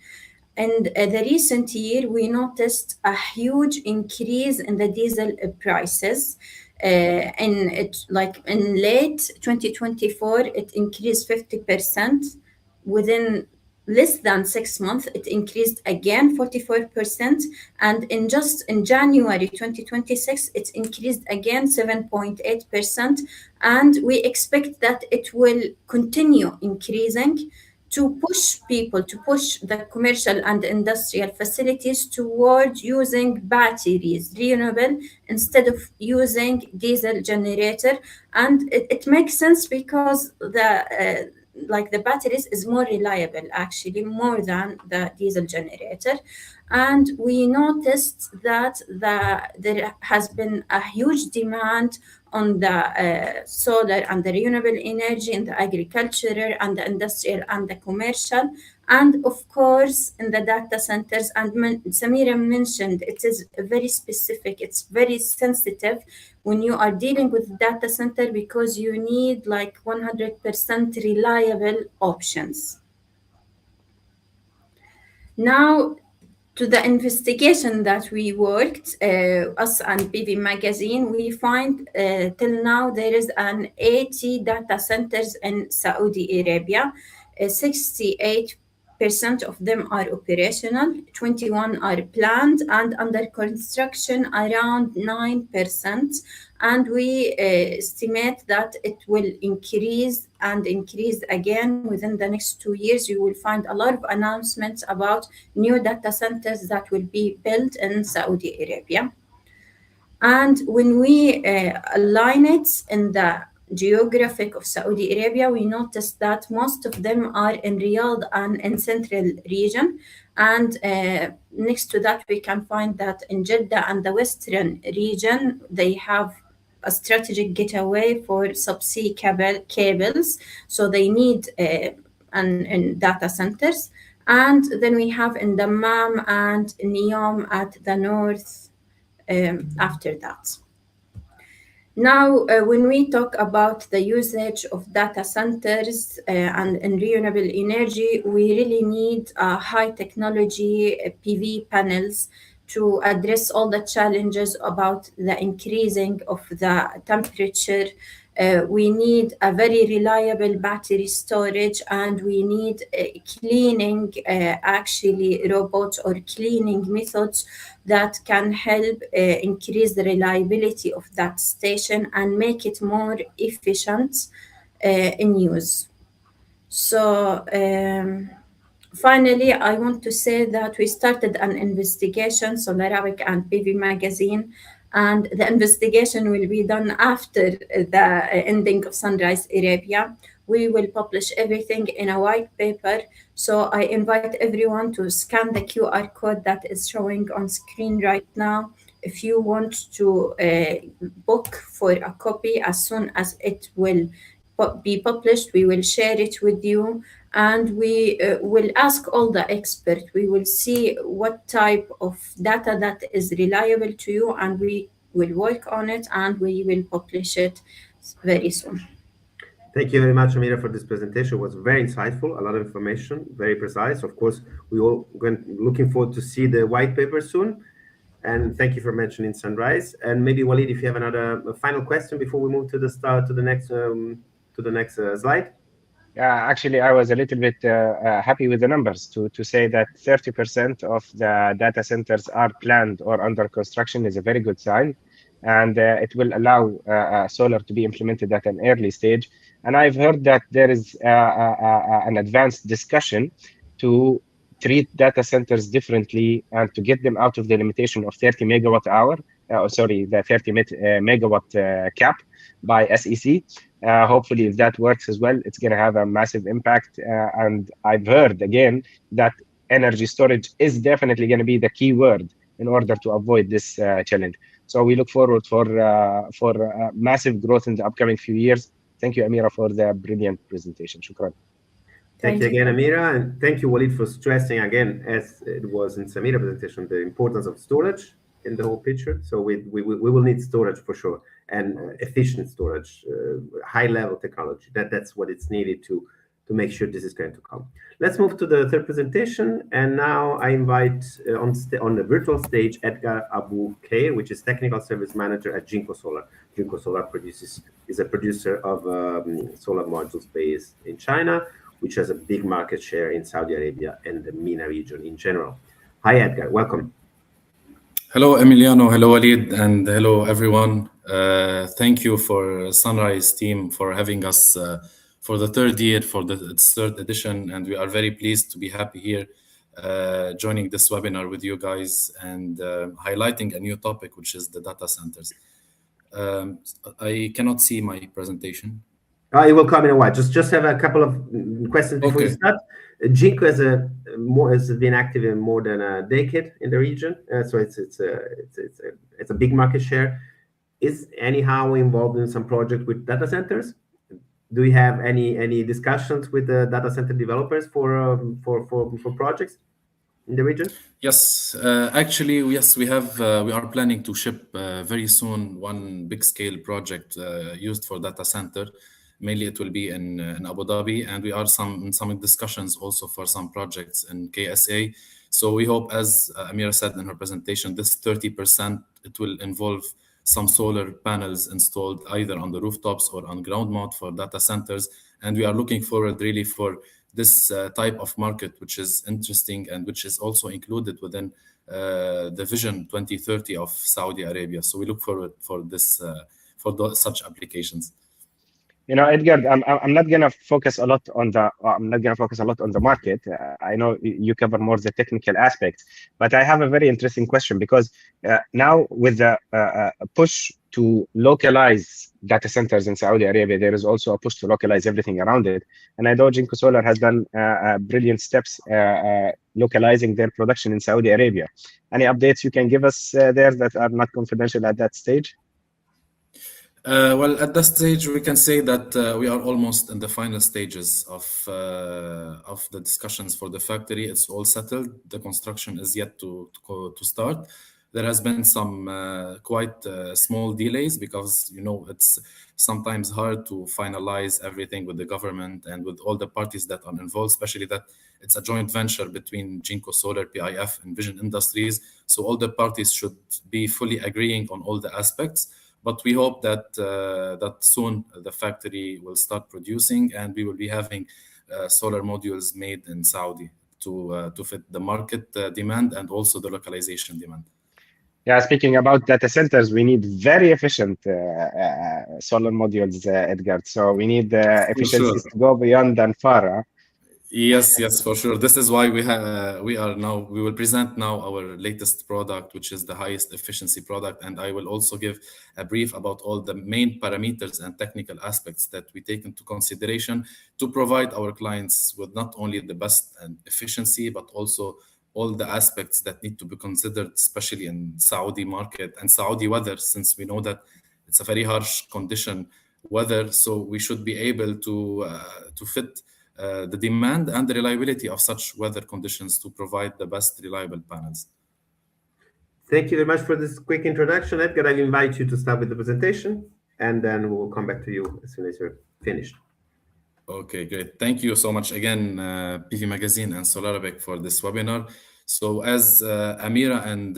And the recent year, we noticed a huge increase in the diesel prices. in late 2024, it increased 50%. Within less than 6 months, it increased again 44%. And in January 2026, it increased again 7.8%. And we expect that it will continue increasing to push the commercial and industrial facilities toward using batteries, renewable, instead of using diesel generator. And it makes sense because the batteries is more reliable, actually, more than the diesel generator. And we noticed that there has been a huge demand on the solar and the renewable energy in the agricultural and the industrial and the commercial, and of course in the data centers. And Samira mentioned it is very specific, it's very sensitive when you are dealing with data center, because you need like 100% reliable options. Now, to the investigation that we worked, us and PV Magazine, we find till now there is an 80 data centers in Saudi Arabia. 68% of them are operational, 21 are planned, and under construction around 9%. And we estimate that it will increase and increase again within the next 2 years. You will find a lot of announcements about new data centers that will be built in Saudi Arabia. And when we align it in the geographic of Saudi Arabia, we noticed that most of them are in Riyadh and in central region. And next to that, we can find that in Jeddah and the western region, they have a strategic getaway for subsea cables. So they need data centers. And then we have in Dammam and Neom at the north after that. Now, when we talk about the usage of data centers and renewable energy, we really need high technology PV panels to address all the challenges about the increasing of the temperature. We need a very reliable battery storage, and we need cleaning actually robots or cleaning methods that can help increase the reliability of that station and make it more efficient in use. So finally, I want to say that we started an investigation, Solarabic and PV Magazine, and the investigation will be done after the ending of SunRise Arabia. We will publish everything in a white paper. So I invite everyone to scan the QR code that is showing on screen right now. If you want to book for a copy, as soon as it will be published, we will share it with you, and we will ask all the experts. We will see what type of data that is reliable to you, and we will work on it, and we will publish it very soon. Thank you very much, Amira, for this presentation. It was very insightful, a lot of information, very precise. Of course, we all looking forward to see the white paper soon. And thank you for mentioning SunRise. And maybe Walid, if you have a final question before we move to the next slide. Yeah, actually, I was a little bit happy with the numbers to say that 30% of the data centers are planned or under construction is a very good sign. And it will allow solar to be implemented at an early stage. And I've heard that there is an advanced discussion to treat data centers differently and to get them out of the limitation of 30 megawatt hour, the 30 megawatt cap by SEC. Hopefully, if that works as well, it's going to have a massive impact. And I've heard again that energy storage is definitely going to be the key word in order to avoid this challenge. So we look forward for massive growth in the upcoming few years. Thank you, Amira, for the brilliant presentation. Shukran. Thank you again, Amira, and thank you, Walid, for stressing again, as it was in Samira's presentation, the importance of storage in the whole picture. So we will need storage for sure, and efficient storage, high-level technology. That's what it's needed to to make sure this is going to come. Let's move to the third presentation. And now I invite on the virtual stage, Edgar Abu Khair, which is Technical Service Manager at Jinko Solar. Jinko Solar is a producer of solar modules based in China, which has a big market share in Saudi Arabia and the MENA region in general. Hi, Edgar. Welcome. Hello, Emiliano. Hello, Walid. And hello, everyone. Thank you for SunRise team for having us for the third year, for its third edition. And we are very pleased to be happy here joining this webinar with you guys and highlighting a new topic, which is the data centers. I cannot see my presentation. It will come in a while. Just have a couple of questions before we start. Jinko has been active in more than a decade in the region, so it's a big market share. Is anyhow involved in some project with data centers? Do we have any discussions with the data center developers for projects in the region? Yes, actually, yes, we have. We are planning to ship very soon one big scale project used for data center. Mainly, it will be in Abu Dhabi, and we are in some discussions also for some projects in KSA. So we hope, as Amira said in her presentation, this 30% it will involve some solar panels installed either on the rooftops or on ground mount for data centers, and we are looking forward really for this type of market, which is interesting and which is also included within the Vision 2030 of Saudi Arabia. So we look forward for this such applications. You know, Edgar, I'm not gonna focus a lot on the market. I know you cover more the technical aspects, but I have a very interesting question because now with the push to localize data centers in Saudi Arabia, there is also a push to localize everything around it. And I know Jinko Solar has done brilliant steps localizing their production in Saudi Arabia. Any updates you can give us there that are not confidential at that stage? Well, at that stage, we can say that we are almost in the final stages of the discussions for the factory. It's all settled. The construction is yet to start. There has been some quite small delays because, you know, it's sometimes hard to finalize everything with the government and with all the parties that are involved, especially that it's a joint venture between Jinko Solar, PIF, and Vision Industries. So all the parties should be fully agreeing on all the aspects. But we hope that soon the factory will start producing and we will be having solar modules made in Saudi to fit the market demand and also the localization demand. Yeah, speaking about data centers, we need very efficient solar modules, Edgar. So we need efficiencies to go beyond and far. Yes, for sure. This is why we will present now our latest product, which is the highest efficiency product. And I will also give a brief about all the main parameters and technical aspects that we take into consideration to provide our clients with not only the best and efficiency, but also all the aspects that need to be considered, especially in Saudi market and Saudi weather, since we know that it's a very harsh condition weather. So we should be able to fit the demand and the reliability of such weather conditions to provide the best reliable panels. Thank you very much for this quick introduction, Edgar. I invite you to start with the presentation, and then we'll come back to you as soon as you're finished. Okay, great. Thank you so much again, PV Magazine and Solarabic for this webinar. So as Amira and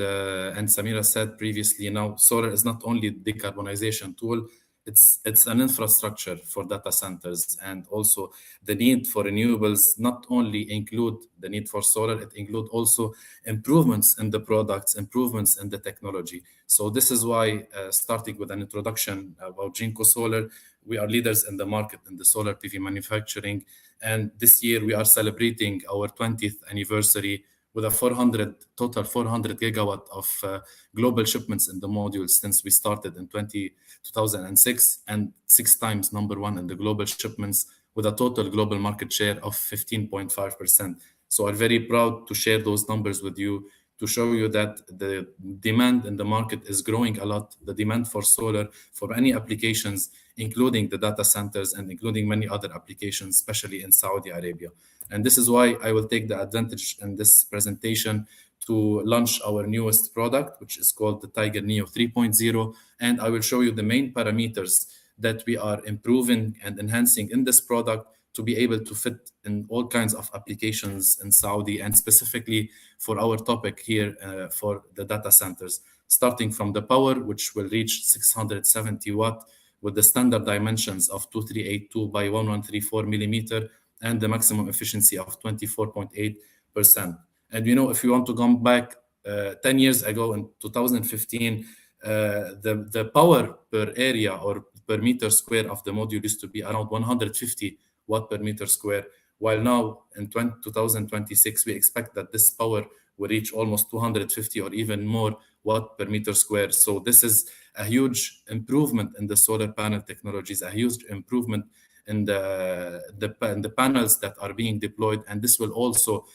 Samira said previously, now solar is not only a decarbonization tool, it's an infrastructure for data centers, and also the need for renewables not only include the need for solar, it include also improvements in the products, improvements in the technology. So this is why, starting with an introduction about Jinko Solar, we are leaders in the market in the solar PV manufacturing. And this year we are celebrating our 20th anniversary with a total 400 gigawatt of global shipments in the modules since we started in 2006, and 6 times number one in the global shipments with a total global market share of 15.5%. So I'm very proud to share those numbers with you to show you that the demand in the market is growing a lot. The demand for solar for any applications, including the data centers and including many other applications, especially in Saudi Arabia. And this is why I will take the advantage in this presentation to launch our newest product, which is called the Tiger Neo 3.0. And I will show you the main parameters that we are improving and enhancing in this product to be able to fit in all kinds of applications in Saudi, and specifically for our topic here for the data centers, starting from the power, which will reach 670 watt with the standard dimensions of 2382 by 1134 millimeter and the maximum efficiency of 24.8%. And if you want to come back 10 years ago in 2015, the power per area or per meter square of the module used to be around 150 watt per meter square, while now in 2026 we expect that this power will reach almost 250 or even more watt per meter square. So this is a huge improvement in the solar panel technologies, a huge improvement in the panels that are being deployed. And this will also,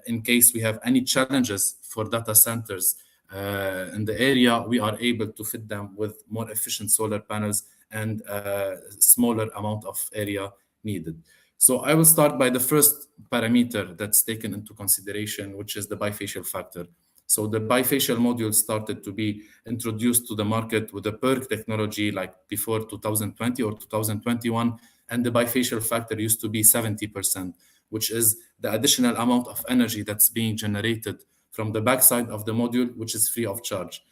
in case we have any challenges for data centers in the area, we are able to fit them with more efficient solar panels and a smaller amount of area needed. So I will start by the first parameter that's taken into consideration, which is the bifacial factor. So the bifacial module started to be introduced to the market with the PERC technology like before 2020 or 2021, and the bifacial factor used to be 70%, which is the additional amount of energy that's being generated from the backside of the module, which is free of charge.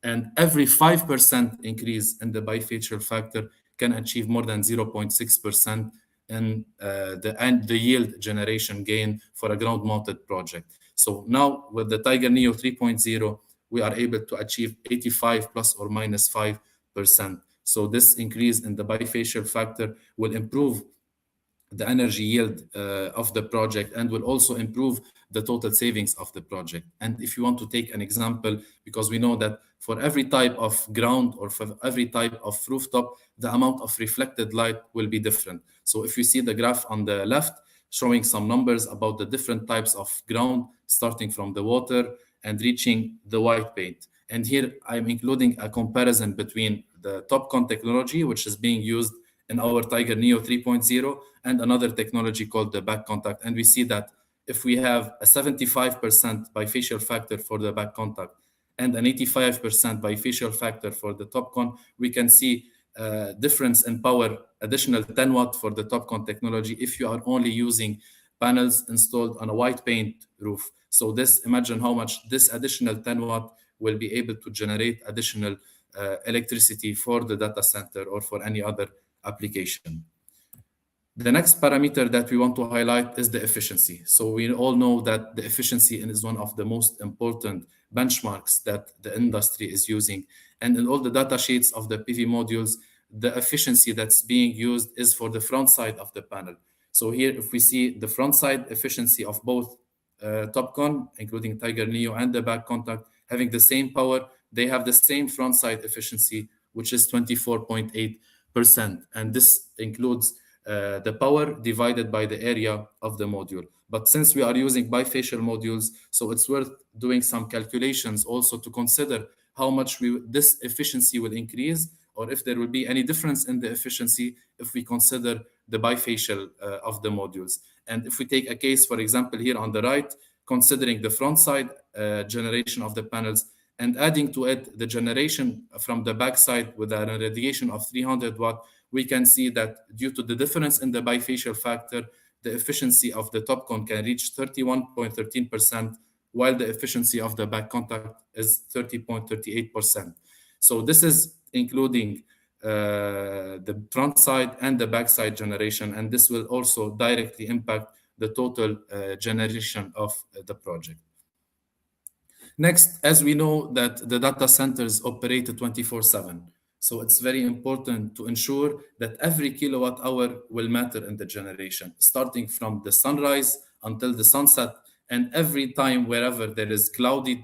And every 5% increase in the bifacial factor can achieve more than 0.6% in the yield generation gain for a ground-mounted project. So now with the Tiger Neo 3.0, we are able to achieve 85 plus or minus 5%. So this increase in the bifacial factor will improve the energy yield of the project and will also improve the total savings of the project. And if you want to take an example, because we know that for every type of ground or for every type of rooftop, the amount of reflected light will be different. So if you see the graph on the left, showing some numbers about the different types of ground, starting from the water and reaching the white paint. And here I'm including a comparison between the TOPCon technology, which is being used in our Tiger Neo 3.0, and another technology called the back contact. And we see that if we have a 75% bifacial factor for the back contact and an 85% bifacial factor for the TOPCon, we can see a difference in power, additional 10 watt for the TOPCon technology if you are only using panels installed on a white paint roof. So imagine how much this additional 10 watt will be able to generate additional electricity for the data center or for any other application. The next parameter that we want to highlight is the efficiency. So we all know that the efficiency is one of the most important benchmarks that the industry is using. And in all the data sheets of the PV modules, the efficiency that's being used is for the front side of the panel. So here, if we see the front side efficiency of both TOPCon, including Tiger Neo, and the back contact, having the same power, they have the same front side efficiency, which is 24.8%. And this includes the power divided by the area of the module. But since we are using bifacial modules, so it's worth doing some calculations also to consider how much this efficiency will increase, or if there will be any difference in the efficiency if we consider the bifacial of the modules. And if we take a case, for example, here on the right, considering the front side generation of the panels and adding to it the generation from the backside with an irradiation of 300 watt, we can see that due to the difference in the bifacial factor, the efficiency of the TOPCon can reach 31.13%, while the efficiency of the back contact is 30.38%. So this is including the front side and the backside generation, and this will also directly impact the total generation of the project. Next, as we know that the data centers operate 24/7. So it's very important to ensure that every kilowatt hour will matter in the generation, starting from the sunrise until the sunset, and every time wherever there is cloudy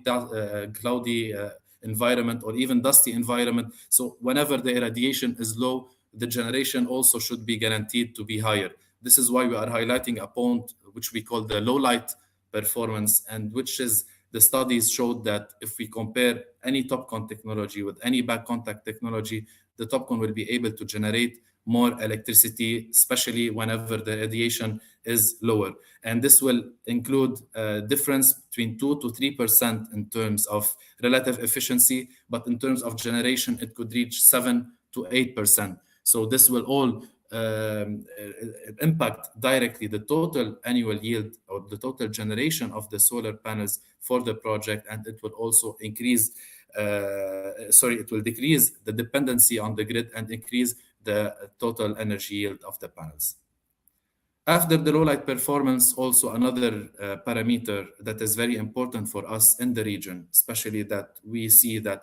environment or even dusty environment. So whenever the irradiation is low, the generation also should be guaranteed to be higher. This is why we are highlighting a point which we call the low light performance, and which is the studies showed that if we compare any TOPCon technology with any back contact technology, the TOPCon will be able to generate more electricity, especially whenever the radiation is lower. And this will include a difference between 2 to 3% in terms of relative efficiency, but in terms of generation, it could reach 7 to 8%. So this will all impact directly the total annual yield or the total generation of the solar panels for the project, and it will also increase, it will decrease the dependency on the grid and increase the total energy yield of the panels. After the low light performance, also another parameter that is very important for us in the region, especially that we see that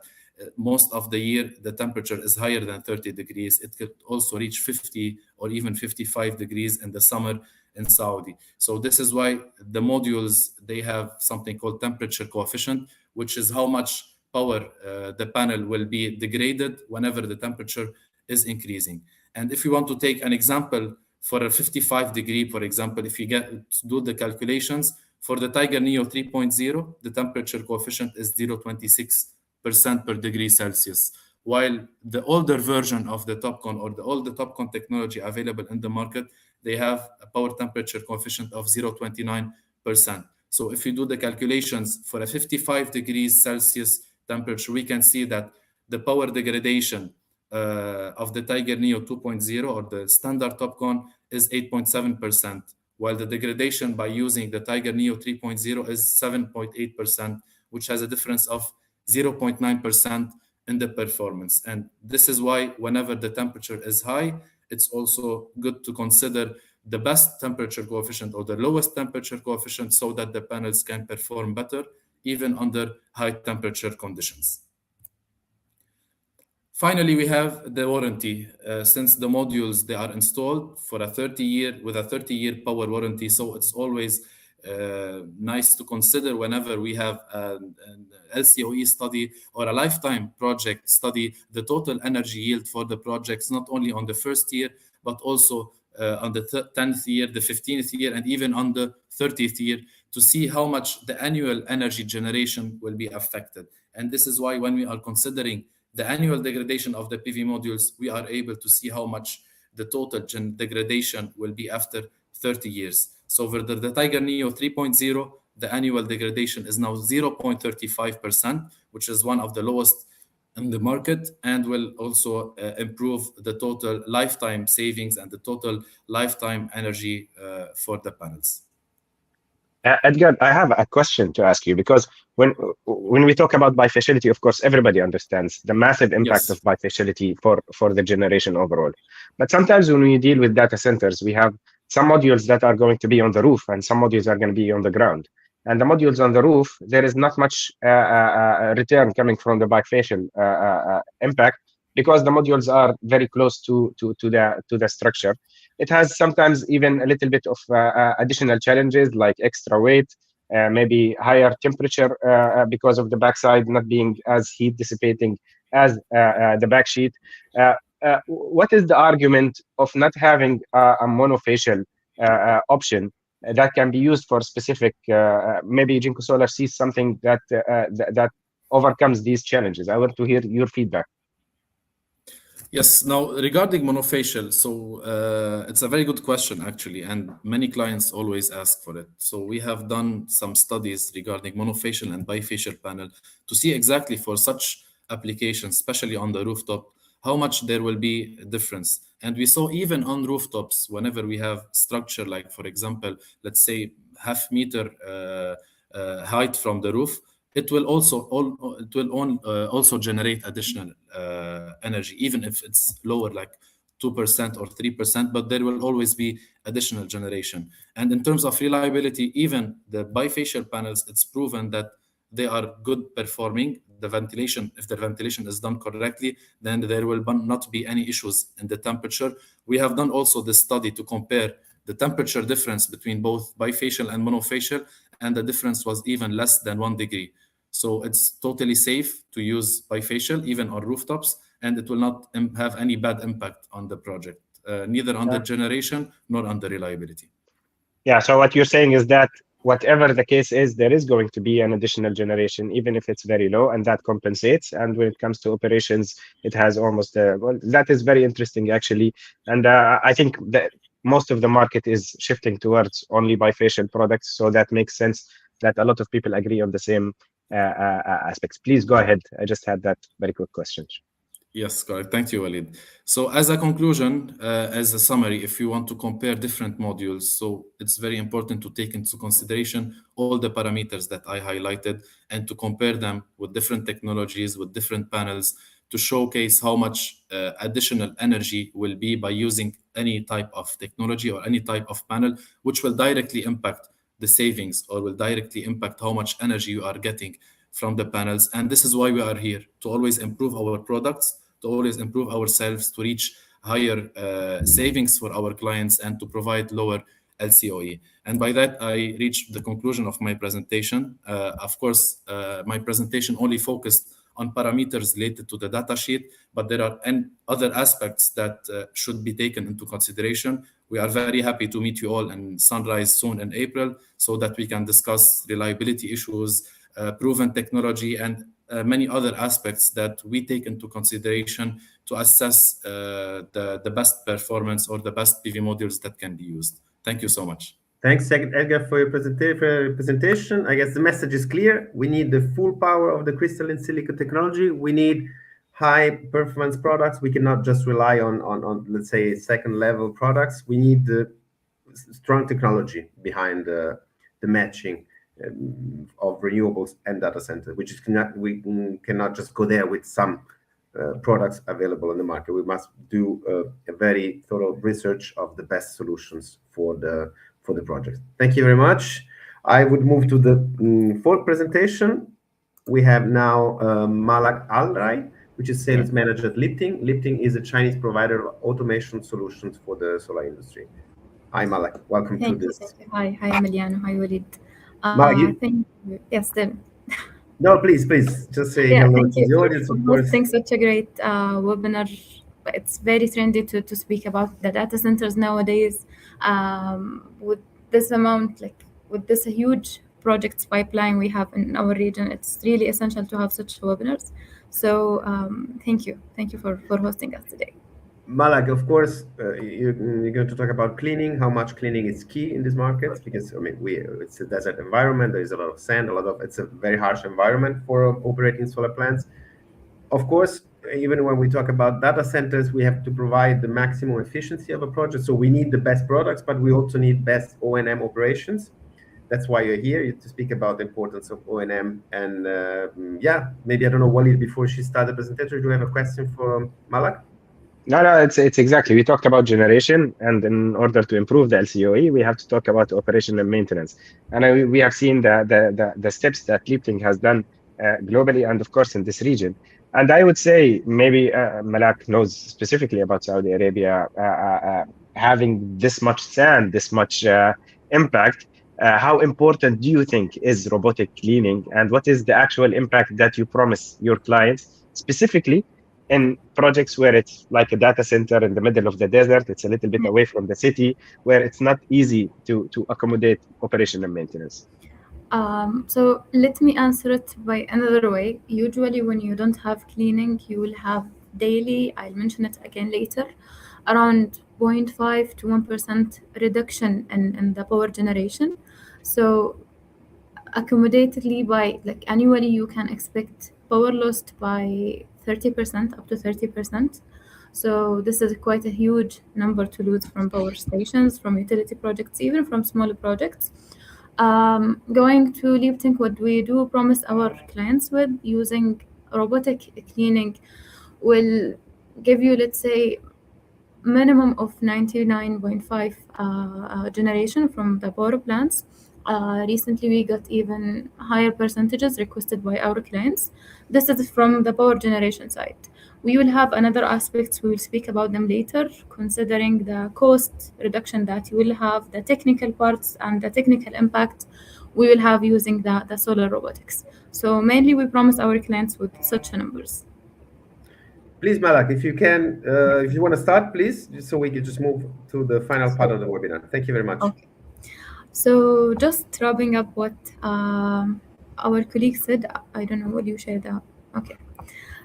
most of the year the temperature is higher than 30 degrees. It could also reach 50 or even 55 degrees in the summer in Saudi. So this is why the modules, they have something called temperature coefficient, which is how much power the panel will be degraded whenever the temperature is increasing. And if you want to take an example, for a 55 degree, for example, if you do the calculations, for the Tiger Neo 3.0, the temperature coefficient is 0.26% per degree Celsius, while the older version of the TOPCon or all the TOPCon technology available in the market, they have a power temperature coefficient of 0.29%. So if you do the calculations for a 55 degrees Celsius temperature, we can see that the power degradation of the Tiger Neo 2.0 or the standard TOPCon is 8.7%, while the degradation by using the Tiger Neo 3.0 is 7.8%, which has a difference of 0.9% in the performance. And this is why whenever the temperature is high, it's also good to consider the best temperature coefficient or the lowest temperature coefficient so that the panels can perform better even under high temperature conditions. Finally, we have the warranty. Since the modules, they are installed for a 30-year with a 30-year power warranty, so it's always nice to consider whenever we have an LCOE study or a lifetime project study, the total energy yield for the projects, not only on the first year, but also on the 10th year, the 15th year, and even on the 30th year, to see how much the annual energy generation will be affected. And this is why when we are considering the annual degradation of the PV modules, we are able to see how much the total degradation will be after 30 years. So for the Tiger Neo 3.0, the annual degradation is now 0.35%, which is one of the lowest in the market, and will also improve the total lifetime savings and the total lifetime energy for the panels. Edgar, I have a question to ask you, because when we talk about bifaciality, of course, everybody understands the massive impact of bifaciality for the generation overall. But sometimes when we deal with data centers, we have some modules that are going to be on the roof and some modules are going to be on the ground. And the modules on the roof, there is not much return coming from the bifacial impact, because the modules are very close to the structure. It has sometimes even a little bit of additional challenges like extra weight, maybe higher temperature because of the backside not being as heat dissipating as the back sheet. What is the argument of not having a monofacial option that can be used for specific? Maybe Jinko Solar sees something that overcomes these challenges. I want to hear your feedback. Yes, now regarding monofacial, so it's a very good question actually, and many clients always ask for it. So we have done some studies regarding monofacial and bifacial panel to see exactly for such applications, especially on the rooftop, how much there will be a difference. And we saw even on rooftops, whenever we have structure like, for example, let's say half meter height from the roof, it will also generate additional energy, even if it's lower, like 2% or 3%, but there will always be additional generation. And in terms of reliability, even the bifacial panels, it's proven that they are good performing. The ventilation, if the ventilation is done correctly, then there will not be any issues in the temperature. We have done also this study to compare the temperature difference between both bifacial and monofacial, and the difference was even less than 1 degree. So it's totally safe to use bifacial, even on rooftops, and it will not have any bad impact on the project, neither on the generation nor on the reliability. Yeah, so what you're saying is that whatever the case is, there is going to be an additional generation, even if it's very low, and that compensates. And when it comes to operations, it has almost, well, that is very interesting, actually. And I think that most of the market is shifting towards only bifacial products, so that makes sense that a lot of people agree on the same aspects. Please go ahead. I just had that very quick question. Yes, correct. Thank you, Walid. So, as a conclusion, as a summary, if you want to compare different modules, so it's very important to take into consideration all the parameters that I highlighted and to compare them with different technologies, with different panels, to showcase how much additional energy will be by using any type of technology or any type of panel, which will directly impact the savings or will directly impact how much energy you are getting from the panels. And this is why we are here, to always improve our products, to always improve ourselves, to reach higher savings for our clients, and to provide lower LCOE. And by that, I reached the conclusion of my presentation. Of course, my presentation only focused on parameters related to the data sheet, but there are other aspects that should be taken into consideration. We are very happy to meet you all in SunRise soon in April, so that we can discuss reliability issues, proven technology, and many other aspects that we take into consideration to assess the best performance or the best PV modules that can be used. Thank you so much. Thanks, Edgar, for your presentation. I guess the message is clear. We need the full power of the crystalline silica technology. We need high performance products. We cannot just rely on let's say, second level products. We need the strong technology behind the matching of renewables and data centers, which is we cannot just go there with some products available in the market. We must do a very thorough research of the best solutions for the project. Thank you very much. I would move to the fourth presentation. We have now Malak Alray, which is sales manager at Lifting. Lifting is a Chinese provider of automation solutions for the solar industry. Hi, Malak. Welcome to this. Thank you. Hi, Emiliano. Hi, Walid. Malak, Thank you. Yes, then. No, please, just say hello to the audience, of course. Thanks, such a great webinar. It's very trendy to speak about the data centers nowadays. With this amount, with this huge projects pipeline we have in our region, it's really essential to have such webinars. So thank you for hosting us today. Malak, of course, you're going to talk about cleaning, how much cleaning is key in these markets, because it's a desert environment. There is a lot of sand, it's a very harsh environment for operating solar plants. Of course, even when we talk about data centers, we have to provide the maximum efficiency of a project. So we need the best products, but we also need best O&M operations. That's why you're here, to speak about the importance of O&M. And maybe, I don't know, Walid, before she started the presentation, do you have a question for Malak? No, it's exactly. We talked about generation, and in order to improve the LCOE, we have to talk about operation and maintenance. And we have seen the steps that Lifting has done globally, and of course in this region. And I would say maybe Malak knows specifically about Saudi Arabia having this much sand, this much impact. How important do you think is robotic cleaning, and what is the actual impact that you promise your clients, specifically in projects where it's like a data center in the middle of the desert, it's a little bit away from the city, where it's not easy to accommodate operation and maintenance? So let me answer it by another way. Usually when you don't have cleaning, you will have daily, I'll mention it again later, around 0.5 to 1% reduction in the power generation. So accommodatedly, by annually, you can expect power lost by 30%, up to 30%. So this is quite a huge number to lose from power stations, from utility projects, even from smaller projects. Going to Lifting, what we do promise our clients with using robotic cleaning will give you, let's say, minimum of 99.5 generation from the power plants. Recently, we got even higher percentages requested by our clients. This is from the power generation side. We will have another aspects, we will speak about them later, considering the cost reduction that you will have, the technical parts and the technical impact we will have using the solar robotics. So mainly we promise our clients with such numbers. Please, Malak, if you can, if you want to start, please, just so we can just move to the final part of the webinar. Thank you very much. Okay. So just wrapping up what our colleague said, I don't know, will you share that? Okay.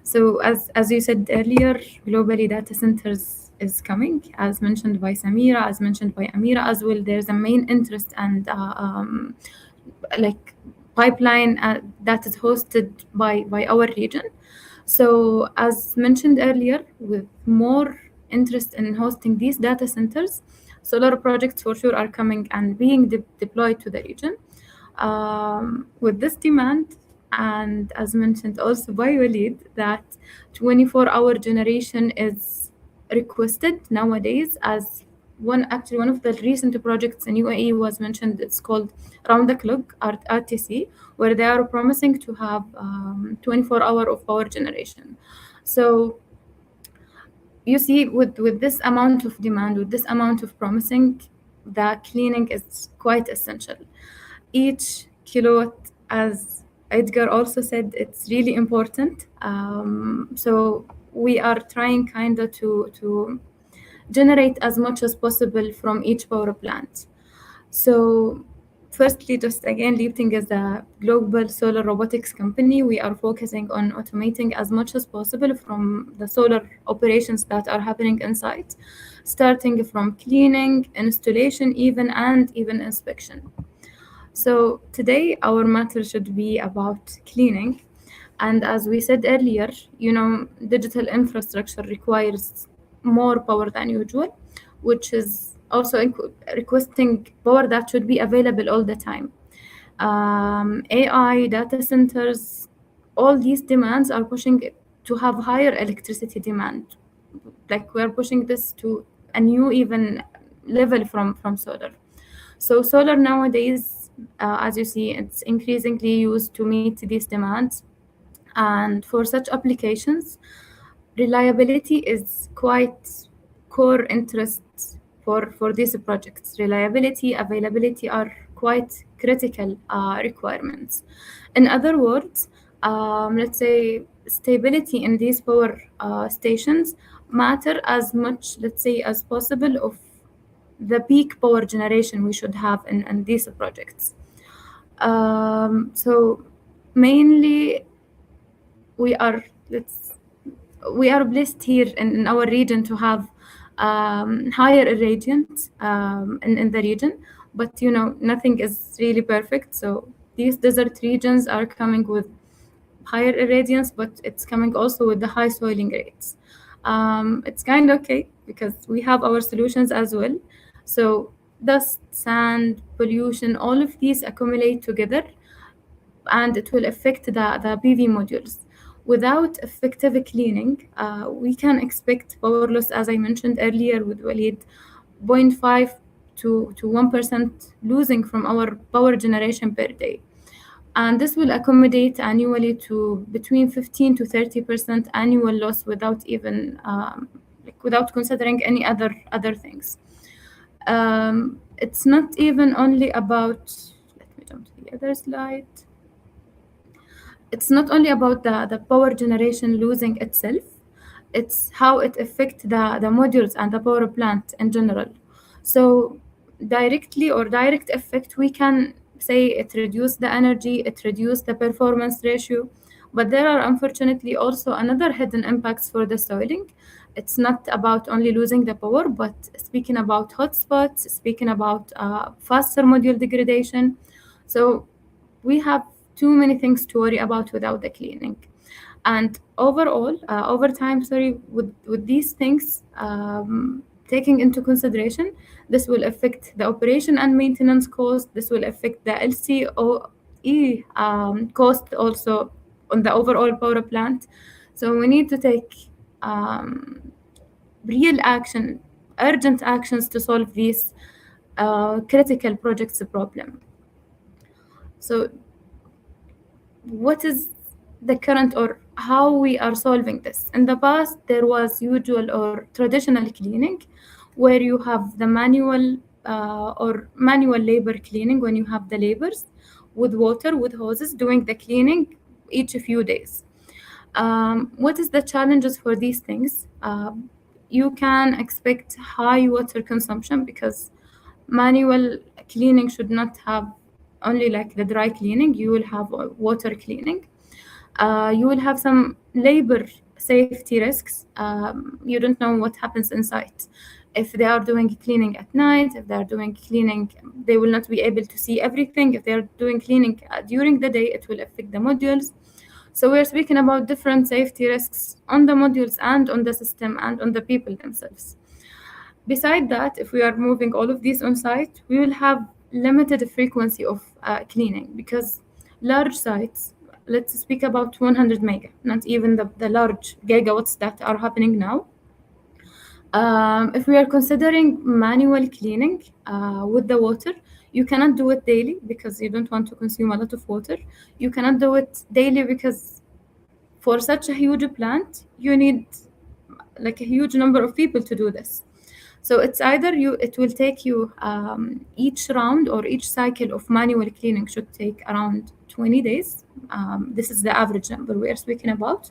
So as you said earlier, globally data centers is coming, as mentioned by Samira, as mentioned by Amira as well. There's a main interest and pipeline that is hosted by our region. So as mentioned earlier, with more interest in hosting these data centers, solar projects for sure are coming and being deployed to the region. With this demand, and as mentioned also by Walid, that 24-hour generation is requested nowadays. As one of the recent projects in UAE was mentioned, it's called Round the Clock, RTC, where they are promising to have 24-hour of power generation. So you see, with this amount of demand, with this amount of promising, the cleaning is quite essential. Each kilowatt, as Edgar also said, it's really important. So we are trying kind of to generate as much as possible from each power plant. So firstly, just again, Lifting is a global solar robotics company. We are focusing on automating as much as possible from the solar operations that are happening inside, starting from cleaning, installation, and even inspection. So today our matter should be about cleaning. And as we said earlier, digital infrastructure requires more power than usual, which is also requesting power that should be available all the time. AI, data centers, all these demands are pushing it to have higher electricity demand. Like we're pushing this to a new even level from solar. So solar nowadays, as you see, it's increasingly used to meet these demands. And for such applications, reliability is quite core interest for these projects. Reliability, availability are quite critical requirements. In other words, let's say stability in these power stations matter as much, let's say, as possible of the peak power generation we should have in these projects. So mainly we are blessed here in our region to have higher irradiance in the region, but nothing is really perfect. So these desert regions are coming with higher irradiance, but it's coming also with the high soiling rates. It's kind of okay because we have our solutions as well. So dust, sand, pollution, all of these accumulate together, and it will affect the PV modules. Without effective cleaning, we can expect power loss, as I mentioned earlier with Walid, 0.5 to 1% losing from our power generation per day. And this will accommodate annually to between 15 to 30% annual loss without even without considering any other things. It's not even only about, let me jump to the other slide. It's not only about the power generation losing itself, it's how it affects the modules and the power plant in general. So directly or direct effect, we can say it reduced the energy, it reduced the performance ratio, but there are unfortunately also another hidden impacts for the soiling. It's not about only losing the power, but speaking about hotspots, speaking about faster module degradation. So we have too many things to worry about without the cleaning. And overall, over time, with these things taking into consideration, this will affect the operation and maintenance cost. This will affect the LCOE cost also on the overall power plant. So we need to take real action, urgent actions to solve these critical projects problem. So what is the current or how we are solving this? In the past, there was usual or traditional cleaning where you have the manual or manual labor cleaning when you have the laborers with water, with hoses doing the cleaning each few days. What is the challenges for these things? You can expect high water consumption because manual cleaning should not have only like the dry cleaning. You will have water cleaning. You will have some labor safety risks. You don't know what happens inside. If they are doing cleaning at night, if they are doing cleaning, they will not be able to see everything. If they are doing cleaning during the day, it will affect the modules. So we're speaking about different safety risks on the modules and on the system and on the people themselves. Beside that, if we are moving all of these on site, we will have limited frequency of cleaning, because large sites, let's speak about 100 mega, not even the large gigawatts that are happening now. If we are considering manual cleaning with the water, you cannot do it daily because you don't want to consume a lot of water. You cannot do it daily because for such a huge plant, you need like a huge number of people to do this. So it's either it will take you each round or each cycle of manual cleaning should take around 20 days. This is the average number we are speaking about.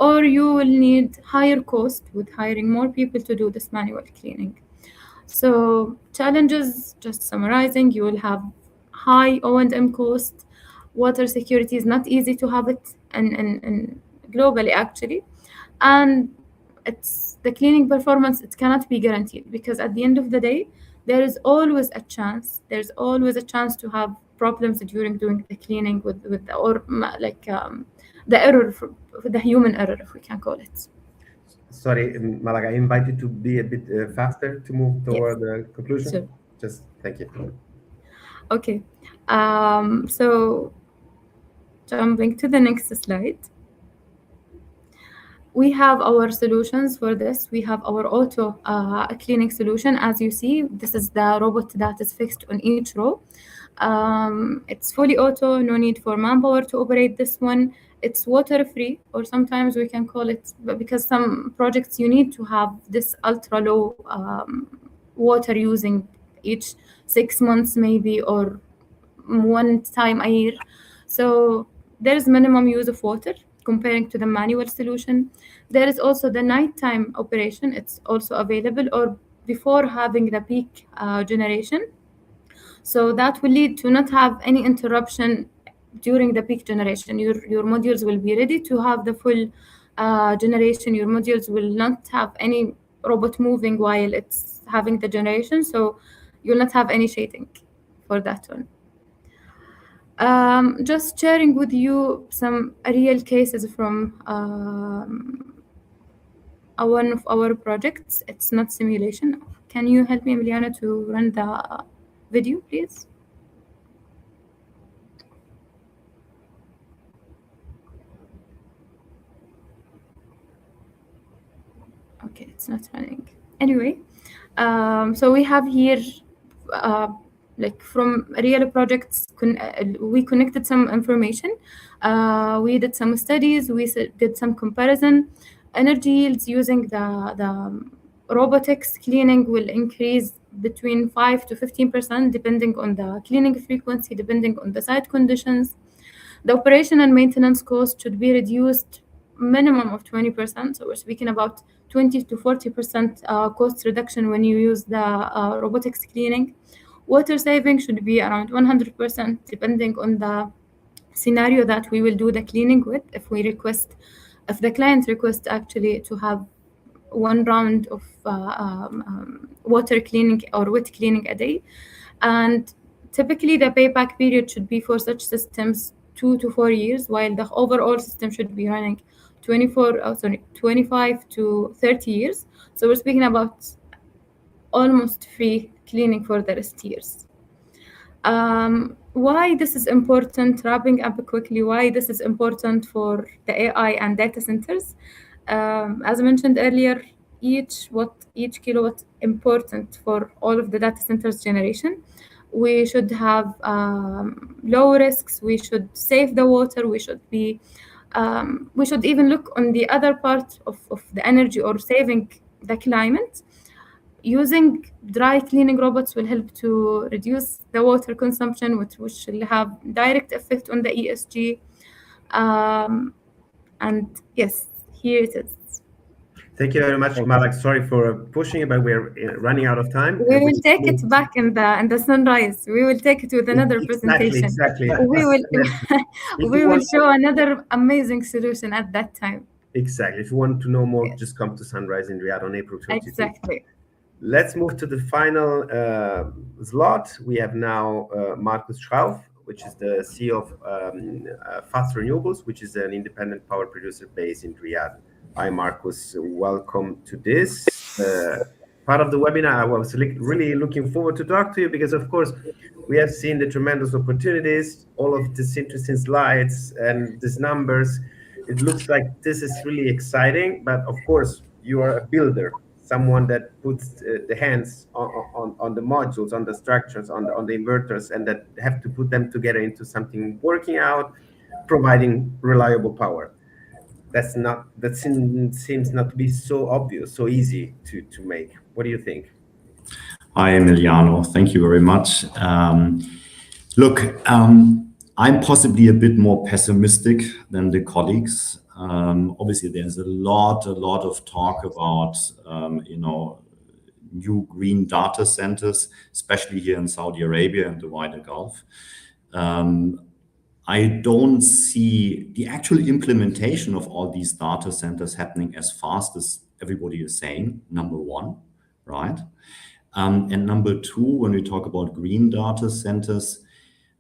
Or you will need higher cost with hiring more people to do this manual cleaning. So challenges, just summarizing, you will have high O&M cost. Water security is not easy to have it and globally actually. And it's the cleaning performance, it cannot be guaranteed, because at the end of the day, there's always a chance to have problems during doing the cleaning with the error, the human error, if we can call it. Sorry, Malak, I invite you to be a bit faster to move toward the conclusion. Sure. Just thank you. Okay. So jumping to the next slide. We have our solutions for this. We have our auto cleaning solution. As you see, this is the robot that is fixed on each row. It's fully auto, no need for manpower to operate this one. It's water-free, or sometimes we can call it, because some projects you need to have this ultra-low water using each 6 months maybe, or one time a year. So there is minimum use of water comparing to the manual solution. There is also the nighttime operation. It's also available, or before having the peak generation. So that will lead to not have any interruption during the peak generation. Your modules will be ready to have the full generation. Your modules will not have any robot moving while it's having the generation. So you'll not have any shading for that one. Just sharing with you some real cases from one of our projects. It's not simulation. Can you help me, Emiliana, to run the video, please? Okay, it's not running. Anyway, so we have here like from real projects, we connected some information. We did some studies. We did some comparison. Energy yields using the robotics cleaning will increase between 5 to 15%, depending on the cleaning frequency, depending on the site conditions. The operation and maintenance cost should be reduced minimum of 20%. So we're speaking about 20 to 40% cost reduction when you use the robotics cleaning. Water saving should be around 100%, depending on the scenario that we will do the cleaning with. If the client requests actually to have one round of water cleaning or wet cleaning a day. And typically the payback period should be for such systems 2 to 4 years, while the overall system should be running 25 to 30 years. So we're speaking about almost free cleaning for the rest years. Why this is important, wrapping up quickly, why this is important for the AI and data centers. As I mentioned earlier, each kilowatt important for all of the data centers generation. We should have low risks. We should save the water. We should even look on the other part of the energy, or saving the climate. Using dry cleaning robots will help to reduce the water consumption, which will have direct effect on the ESG. And yes, here it is. Thank you very much, Malak. Sorry for pushing it, but we're running out of time. We will take it back in the SunRise. We will take it with another presentation. Exactly. We will show another amazing solution at that time. Exactly. If you want to know more, just come to SunRise in Riyadh on April 22. Exactly. Let's move to the final slot. We have now Markus Schrauf, which is the CEO of Fast Renewables, which is an independent power producer based in Riyadh. Hi, Marcus. Welcome to this part of the webinar. I was really looking forward to talk to you because, of course, we have seen the tremendous opportunities, all of these interesting slides and these numbers. It looks like this is really exciting, but of course, you are a builder, someone that puts the hands on the modules, on the structures, on the inverters, and that have to put them together into something working out, providing reliable power. That seems not to be so obvious, so easy to make. What do you think? Hi, Emiliano. Thank you very much. Look, I'm possibly a bit more pessimistic than the colleagues. Obviously, there's a lot of talk about, new green data centers, especially here in Saudi Arabia and the wider Gulf. I don't see the actual implementation of all these data centers happening as fast as everybody is saying, number one, right? And number two, when we talk about green data centers,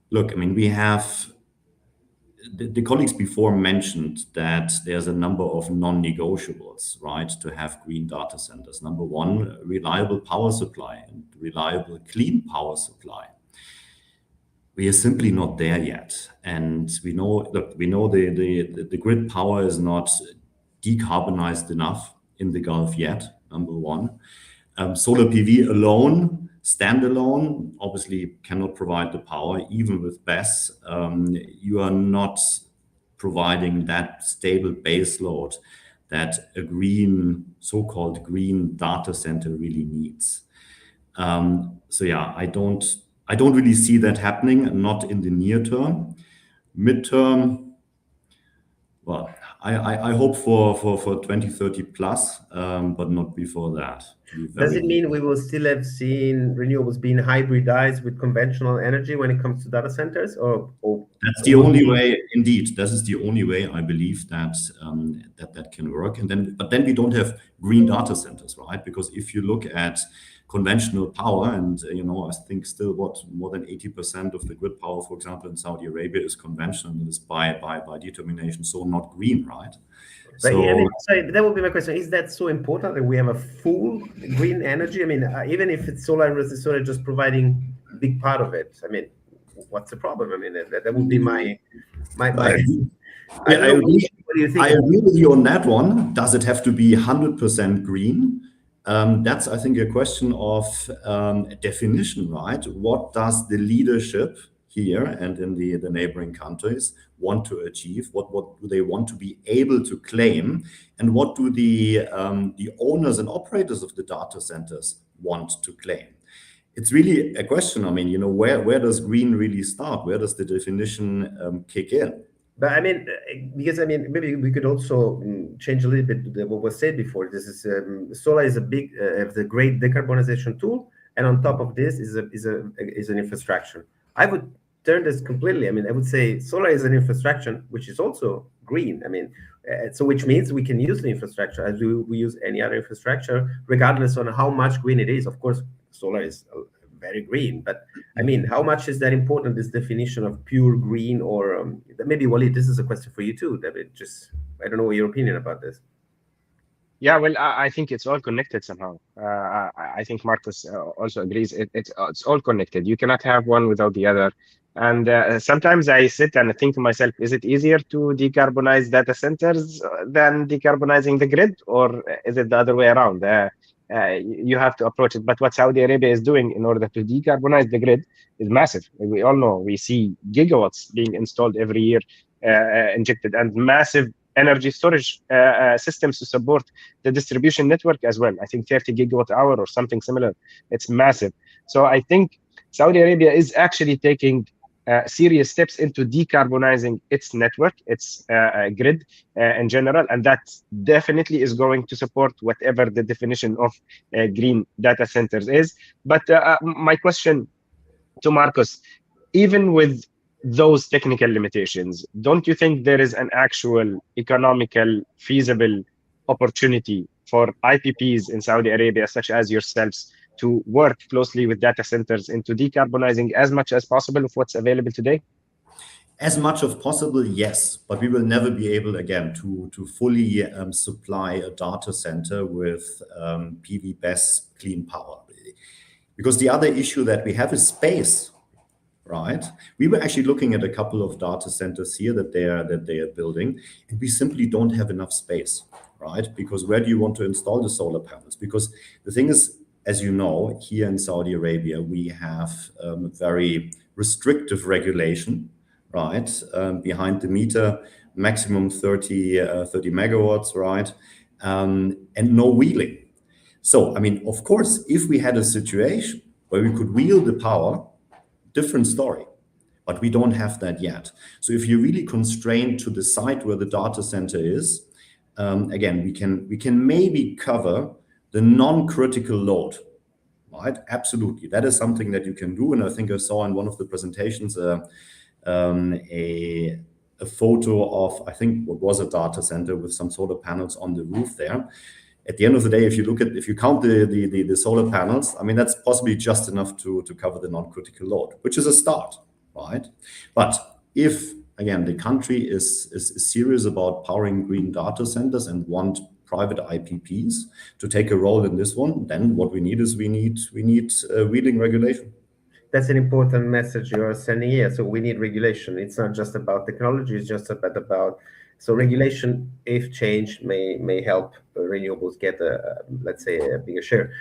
look, I mean, we have the colleagues before mentioned that there's a number of non-negotiables, right, to have green data centers. Number one, reliable power supply and reliable clean power supply. We are simply not there yet. And we know the grid power is not decarbonized enough in the Gulf yet, number one. Solar PV alone, standalone, obviously cannot provide the power, even with BESS. You are not providing that stable base load that a green, so-called green data center really needs. So yeah, I don't really see that happening, not in the near term. Midterm, well, I hope for 2030 plus, but not before that. Does it mean we will still have seen renewables being hybridized with conventional energy when it comes to data centers, or that's the only way? Indeed, this is the only way I believe that that can work. But then we don't have green data centers, right? Because if you look at conventional power, and I think still more than 80% of the grid power, for example, in Saudi Arabia is conventional and is by determination, so not green, right? But sorry, that would be my question. Is that so important that we have a full green energy? I mean, even if it's solar and solar just providing a big part of it, I mean, what's the problem? I mean, that would be my I agree with you on that one. Does it have to be 100% green? That's, I think, a question of definition, right? What does the leadership here and in the neighboring countries want to achieve? What do they want to be able to claim? And what do the owners and operators of the data centers want to claim? It's really a question. I mean, where does green really start? Where does the definition kick in? But I mean, because I mean, maybe we could also change a little bit what was said before. This is solar is a great decarbonization tool, and on top of this is an infrastructure. I would turn this completely. I mean, I would say solar is an infrastructure which is also green. I mean, so which means we can use the infrastructure as we use any other infrastructure, regardless on how much green it is. Of course, solar is very green, but I mean, how much is that important, this definition of pure green? Or maybe, Walid, this is a question for you too, David. I don't know your opinion about this. Yeah, well, I think it's all connected somehow. I think Marcus also agrees. It's all connected. You cannot have one without the other. And sometimes I sit and think to myself, is it easier to decarbonize data centers than decarbonizing the grid, or is it the other way around? You have to approach it. But what Saudi Arabia is doing in order to decarbonize the grid is massive. We all know, we see gigawatts being installed every year, injected, and massive energy storage systems to support the distribution network as well. I think 30 gigawatt hour or something similar. It's massive. So I think Saudi Arabia is actually taking serious steps into decarbonizing its network, its grid in general, and that definitely is going to support whatever the definition of green data centers is. But my question to Marcus, even with those technical limitations, don't you think there is an actual economical, feasible opportunity for IPPs in Saudi Arabia, such as yourselves, to work closely with data centers into decarbonizing as much as possible of what's available today? As much as possible, yes, but we will never be able again to fully supply a data center with PV BESS clean power, because the other issue that we have is space, right? We were actually looking at a couple of data centers here that they are building, and we simply don't have enough space, right? Because where do you want to install the solar panels? Because the thing is, as you know, here in Saudi Arabia, we have very restrictive regulation, right? Behind the meter, maximum 30 megawatts, right? And no wheeling. So, I mean, of course, if we had a situation where we could wheel the power, different story, but we don't have that yet. So if you're really constrained to the site where the data center is, again, we can maybe cover the non-critical load, right? Absolutely, that is something that you can do. And I think I saw in one of the presentations a photo of, I think, what was a data center with some solar panels on the roof there. At the end of the day, if you count the solar panels, I mean, that's possibly just enough to cover the non-critical load, which is a start, right? But if, again, the country is serious about powering green data centers and want private IPPs to take a role in this one, then what we need is we need wheeling regulation. That's an important message you are sending here. So we need regulation. It's not just about technology, it's just about so regulation, if changed, may help renewables get let's say a bigger share.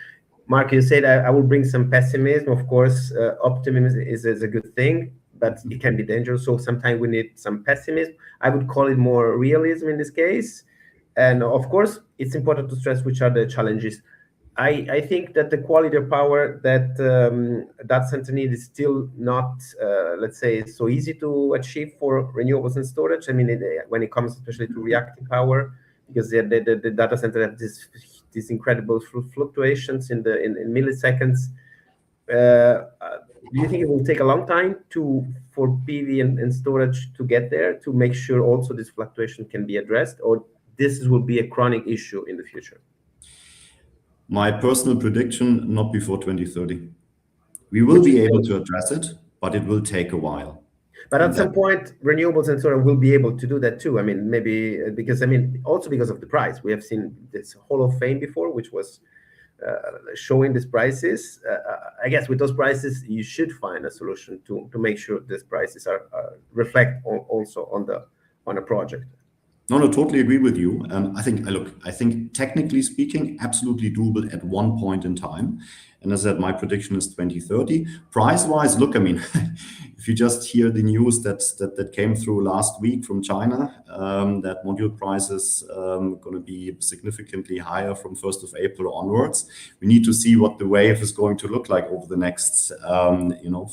Mark, you said I will bring some pessimism. Of course, optimism is a good thing, but it can be dangerous. So sometimes we need some pessimism. I would call it more realism in this case. And of course, it's important to stress which are the challenges. I think that the quality of power that data center need is still not, let's say, so easy to achieve for renewables and storage. I mean, when it comes especially to reactive power, because the data center have these incredible fluctuations in milliseconds. Do you think it will take a long time for PV and storage to get there, to make sure also this fluctuation can be addressed, or this will be a chronic issue in the future? My personal prediction, not before 2030. We will be able to address it, but it will take a while. But at some point, renewables and solar will be able to do that too. I mean, maybe because, I mean, also because of the price. We have seen this Hall of Fame before, which was showing these prices. I guess with those prices, you should find a solution to make sure these prices are reflect also on a project. No, totally agree with you. I think technically speaking, absolutely doable at one point in time. And as I said, my prediction is 2030. Price-wise, look, I mean, if you just hear the news that came through last week from China, that module prices going to be significantly higher from 1st of April onwards. We need to see what the wave is going to look like over the next,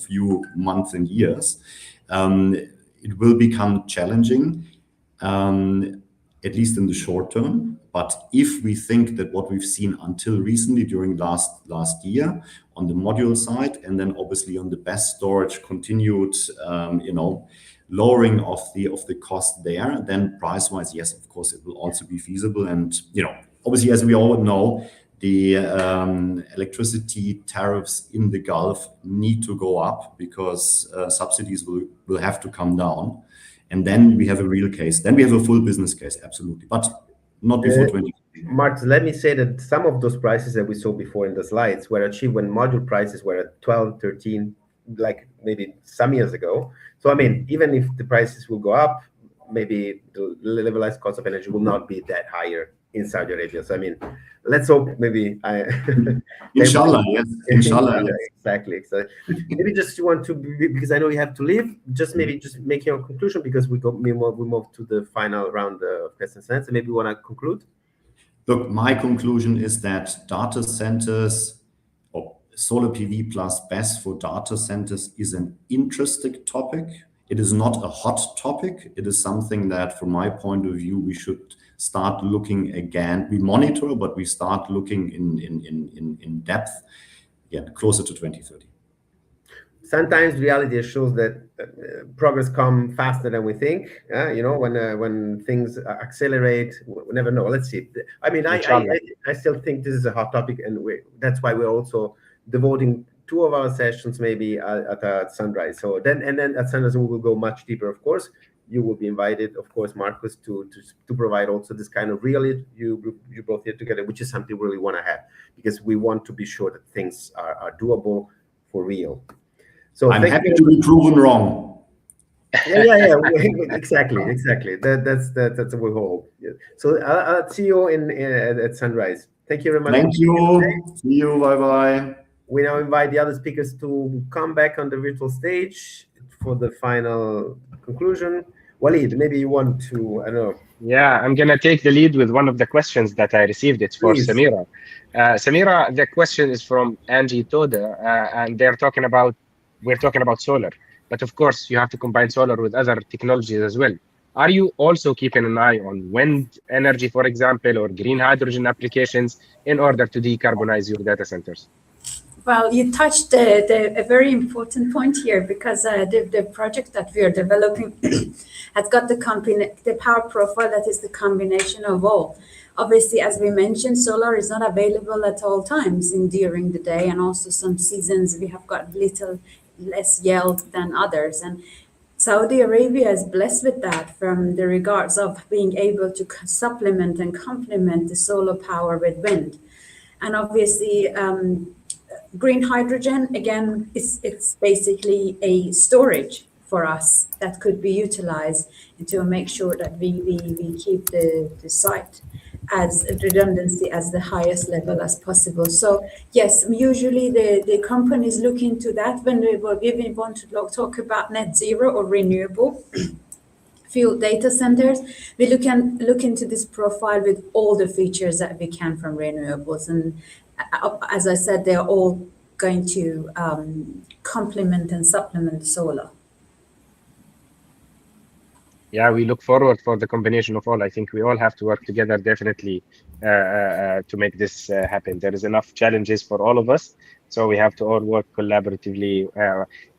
few months and years. It will become challenging. At least in the short term. But if we think that what we've seen until recently during last year on the module side, and then obviously on the BESS storage continued, lowering of the cost there, then price-wise, yes, of course, it will also be feasible. And, obviously, as we all know, the electricity tariffs in the Gulf need to go up because subsidies will have to come down. And then we have a real case. Then we have a full business case, absolutely. But not before 2020. Mark, let me say that some of those prices that we saw before in the slides were achieved when module prices were at 12, 13, like maybe some years ago. So, I mean, even if the prices will go up, maybe the levelized cost of energy will not be that higher in Saudi Arabia. So, I mean, let's hope maybe Inshallah, yes. Inshallah. Exactly. Maybe just you want to, because I know you have to leave, just maybe just make your conclusion, because we move to the final round of questions and answers. Maybe you want to conclude? Look, my conclusion is that data centers or solar PV plus BESS for data centers is an interesting topic. It is not a hot topic. It is something that, from my point of view, we should start looking again. We monitor, but we start looking in depth, closer to 2030. Sometimes reality shows that progress comes faster than we think. When things accelerate, we never know. Let's see. I mean, I still think this is a hot topic, and that's why we're also devoting two of our sessions maybe at SunRise. So then at SunRise we will go much deeper. Of course, you will be invited, of course, Marcus, to provide also this kind of really you both here together, which is something we really want to have, because we want to be sure that things are doable for real. So I'm happy to be proven wrong. Yeah. exactly. That's what we hope. Yeah. So I'll see you at SunRise. Thank you very much. Thank you. See you. Bye. We now invite the other speakers to come back on the virtual stage for the final conclusion. Walid, maybe you want to, I don't know. Yeah, I'm gonna take the lead with one of the questions that I received. It's for Samira. Samira, the question is from Angie Toda, and we're talking about solar. But of course, you have to combine solar with other technologies as well. Are you also keeping an eye on wind energy, for example, or green hydrogen applications in order to decarbonize your data centers? Well, you touched a very important point here, because the project that we are developing has got the power profile that is the combination of all. Obviously, as we mentioned, solar is not available at all times during the day, and also some seasons we have got little less yield than others. And Saudi Arabia is blessed with that, from the regards of being able to supplement and complement the solar power with wind. And obviously, green hydrogen, again, it's basically a storage for us that could be utilized to make sure that we keep the site as redundancy as the highest level as possible. So yes, usually the companies look into that when we want to talk about net zero or renewable fuel data centers. We look into this profile with all the features that we can from renewables, and as I said, they're all going to complement and supplement solar. Yeah, we look forward for the combination of all. I think we all have to work together, definitely, to make this happen. There is enough challenges for all of us, so we have to all work collaboratively.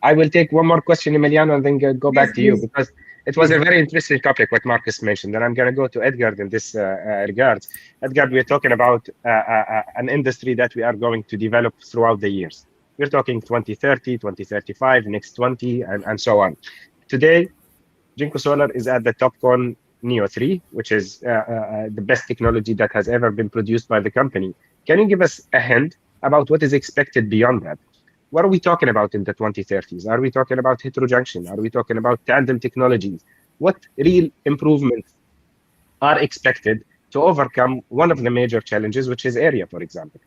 I will take one more question, Emiliano, and then go back to you, because it was a very interesting topic what Marcus mentioned, and I'm going to go to Edgar in this regards. Edgar, we're talking about an industry that we are going to develop throughout the years. We're talking 2030, 2035, next 20, and so on. Today, JinkoSolar is at the TopCon Neo 3, which is the best technology that has ever been produced by the company. Can you give us a hint about what is expected beyond that? What are we talking about in the 2030s? Are we talking about heterojunction? Are we talking about tandem technologies? What real improvements are expected to overcome one of the major challenges, which is area, for example?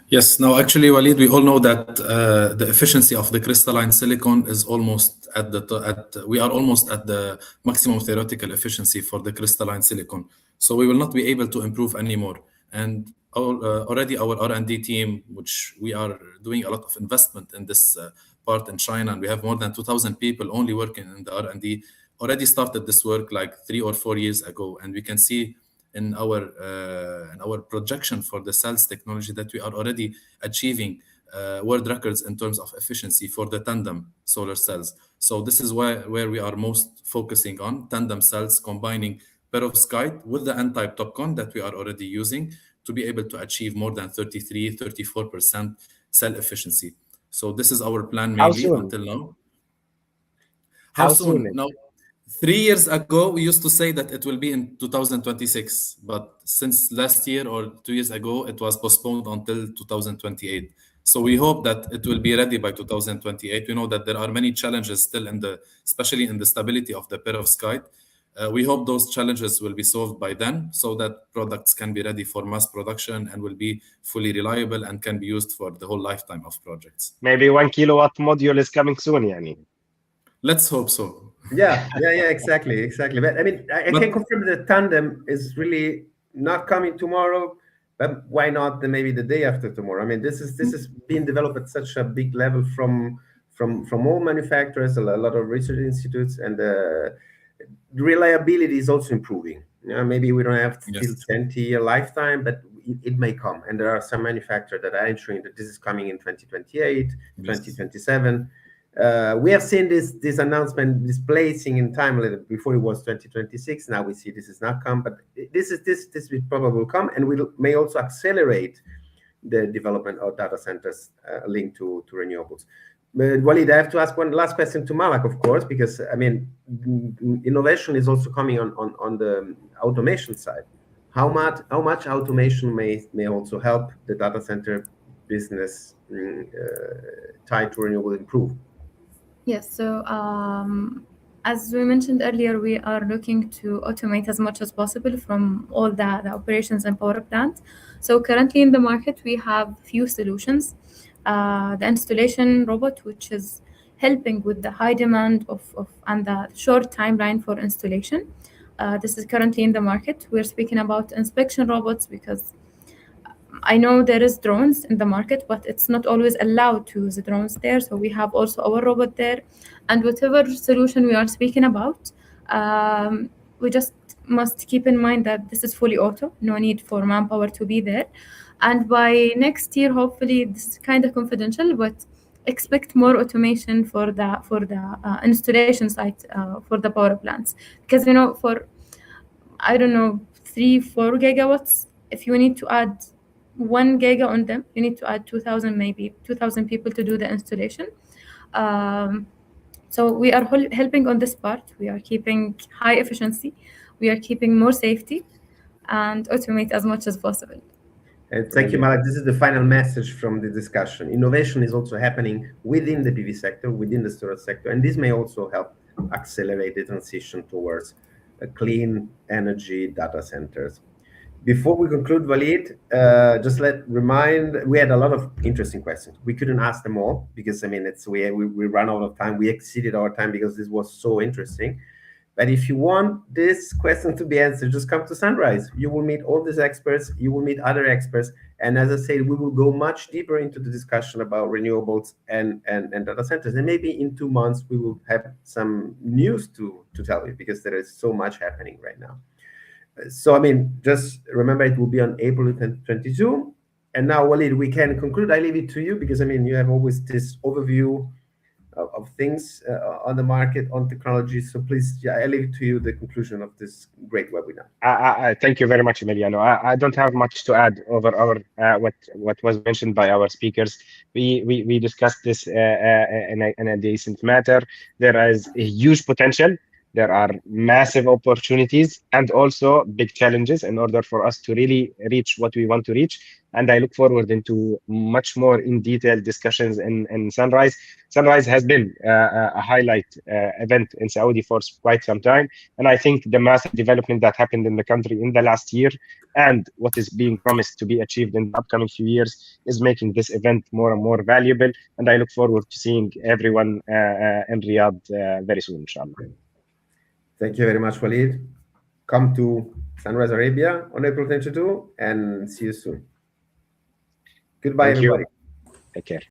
Yes, no, actually, Walid, we all know that the efficiency of the crystalline silicon is almost we are almost at the maximum theoretical efficiency for the crystalline silicon. So we will not be able to improve anymore. And already our R&D team, which we are doing a lot of investment in this part in China, and we have more than 2,000 people only working in the R&D, already started this work like 3 or 4 years ago. And we can see in our projection for the cells technology that we are already achieving world records in terms of efficiency for the tandem solar cells. So this is where we are most focusing on, tandem cells combining perovskite with the N-type TOPCon that we are already using to be able to achieve more than 33, 34% cell efficiency. So this is our plan mainly until now. How soon? Now, 3 years ago, we used to say that it will be in 2026, but since last year or 2 years ago, it was postponed until 2028. So we hope that it will be ready by 2028. We know that there are many challenges still especially in the stability of the perovskite. We hope those challenges will be solved by then, so that products can be ready for mass production and will be fully reliable and can be used for the whole lifetime of projects. Maybe 1 kilowatt module is coming soon, Yani. Let's hope so. Yeah, exactly. But I mean, I can confirm that tandem is really not coming tomorrow, but why not maybe the day after tomorrow? I mean, this is being developed at such a big level from all manufacturers, a lot of research institutes, and the reliability is also improving. Maybe we don't have till 20-year lifetime, but it may come. And there are some manufacturers that are ensuring that this is coming in 2028, 2027. We have seen this announcement displacing in time a little. Before it was 2026. Now we see this is not come, but this will probably come, and we may also accelerate the development of data centers linked to renewables. But Walid, I have to ask one last question to Malak, of course, because I mean, innovation is also coming on the automation side. How much automation may also help the data center business tied to renewable improve? Yes, so as we mentioned earlier, we are looking to automate as much as possible from all the operations and power plant. So currently in the market, we have few solutions. The installation robot, which is helping with the high demand and the short timeline for installation. This is currently in the market. We're speaking about inspection robots because I know there is drones in the market, but it's not always allowed to use the drones there. So we have also our robot there. And whatever solution we are speaking about, we just must keep in mind that this is fully auto, no need for manpower to be there. And by next year, hopefully, this is kind of confidential, but expect more automation for the installation site for the power plants. Because, for, I don't know, 3-4 gigawatts, if you need to add 1 giga on them, you need to add 2,000, maybe 2,000 people to do the installation. So we are helping on this part. We are keeping high efficiency. We are keeping more safety and automate as much as possible. Thank you, Malak. This is the final message from the discussion. Innovation is also happening within the PV sector, within the storage sector, and this may also help accelerate the transition towards clean energy data centers. Before we conclude, Walid, just we had a lot of interesting questions. We couldn't ask them all because I mean we ran out of time. We exceeded our time because this was so interesting. But if you want this question to be answered, just come to SunRise. You will meet all these experts. You will meet other experts. And as I said, we will go much deeper into the discussion about renewables and data centers. And maybe in 2 months, we will have some news to tell you because there is so much happening right now. So, I mean, just remember it will be on April 2022. And now, Walid, we can conclude. I leave it to you because, I mean, you have always this overview of things on the market, on technology. So please, I leave it to you, the conclusion of this great webinar. Thank you very much, Emiliano. I don't have much to add over our what was mentioned by our speakers. We discussed this in a decent matter. There is a huge potential. There are massive opportunities and also big challenges in order for us to really reach what we want to reach. And I look forward into much more in detail discussions in SunRise. SunRise has been a highlight event in Saudi for quite some time. And I think the massive development that happened in the country in the last year and what is being promised to be achieved in the upcoming few years is making this event more and more valuable. And I look forward to seeing everyone in Riyadh very soon, inshallah. Thank you very much, Walid. Come to SunRise Arabia on April 22 and see you soon. Goodbye, everybody. Take care.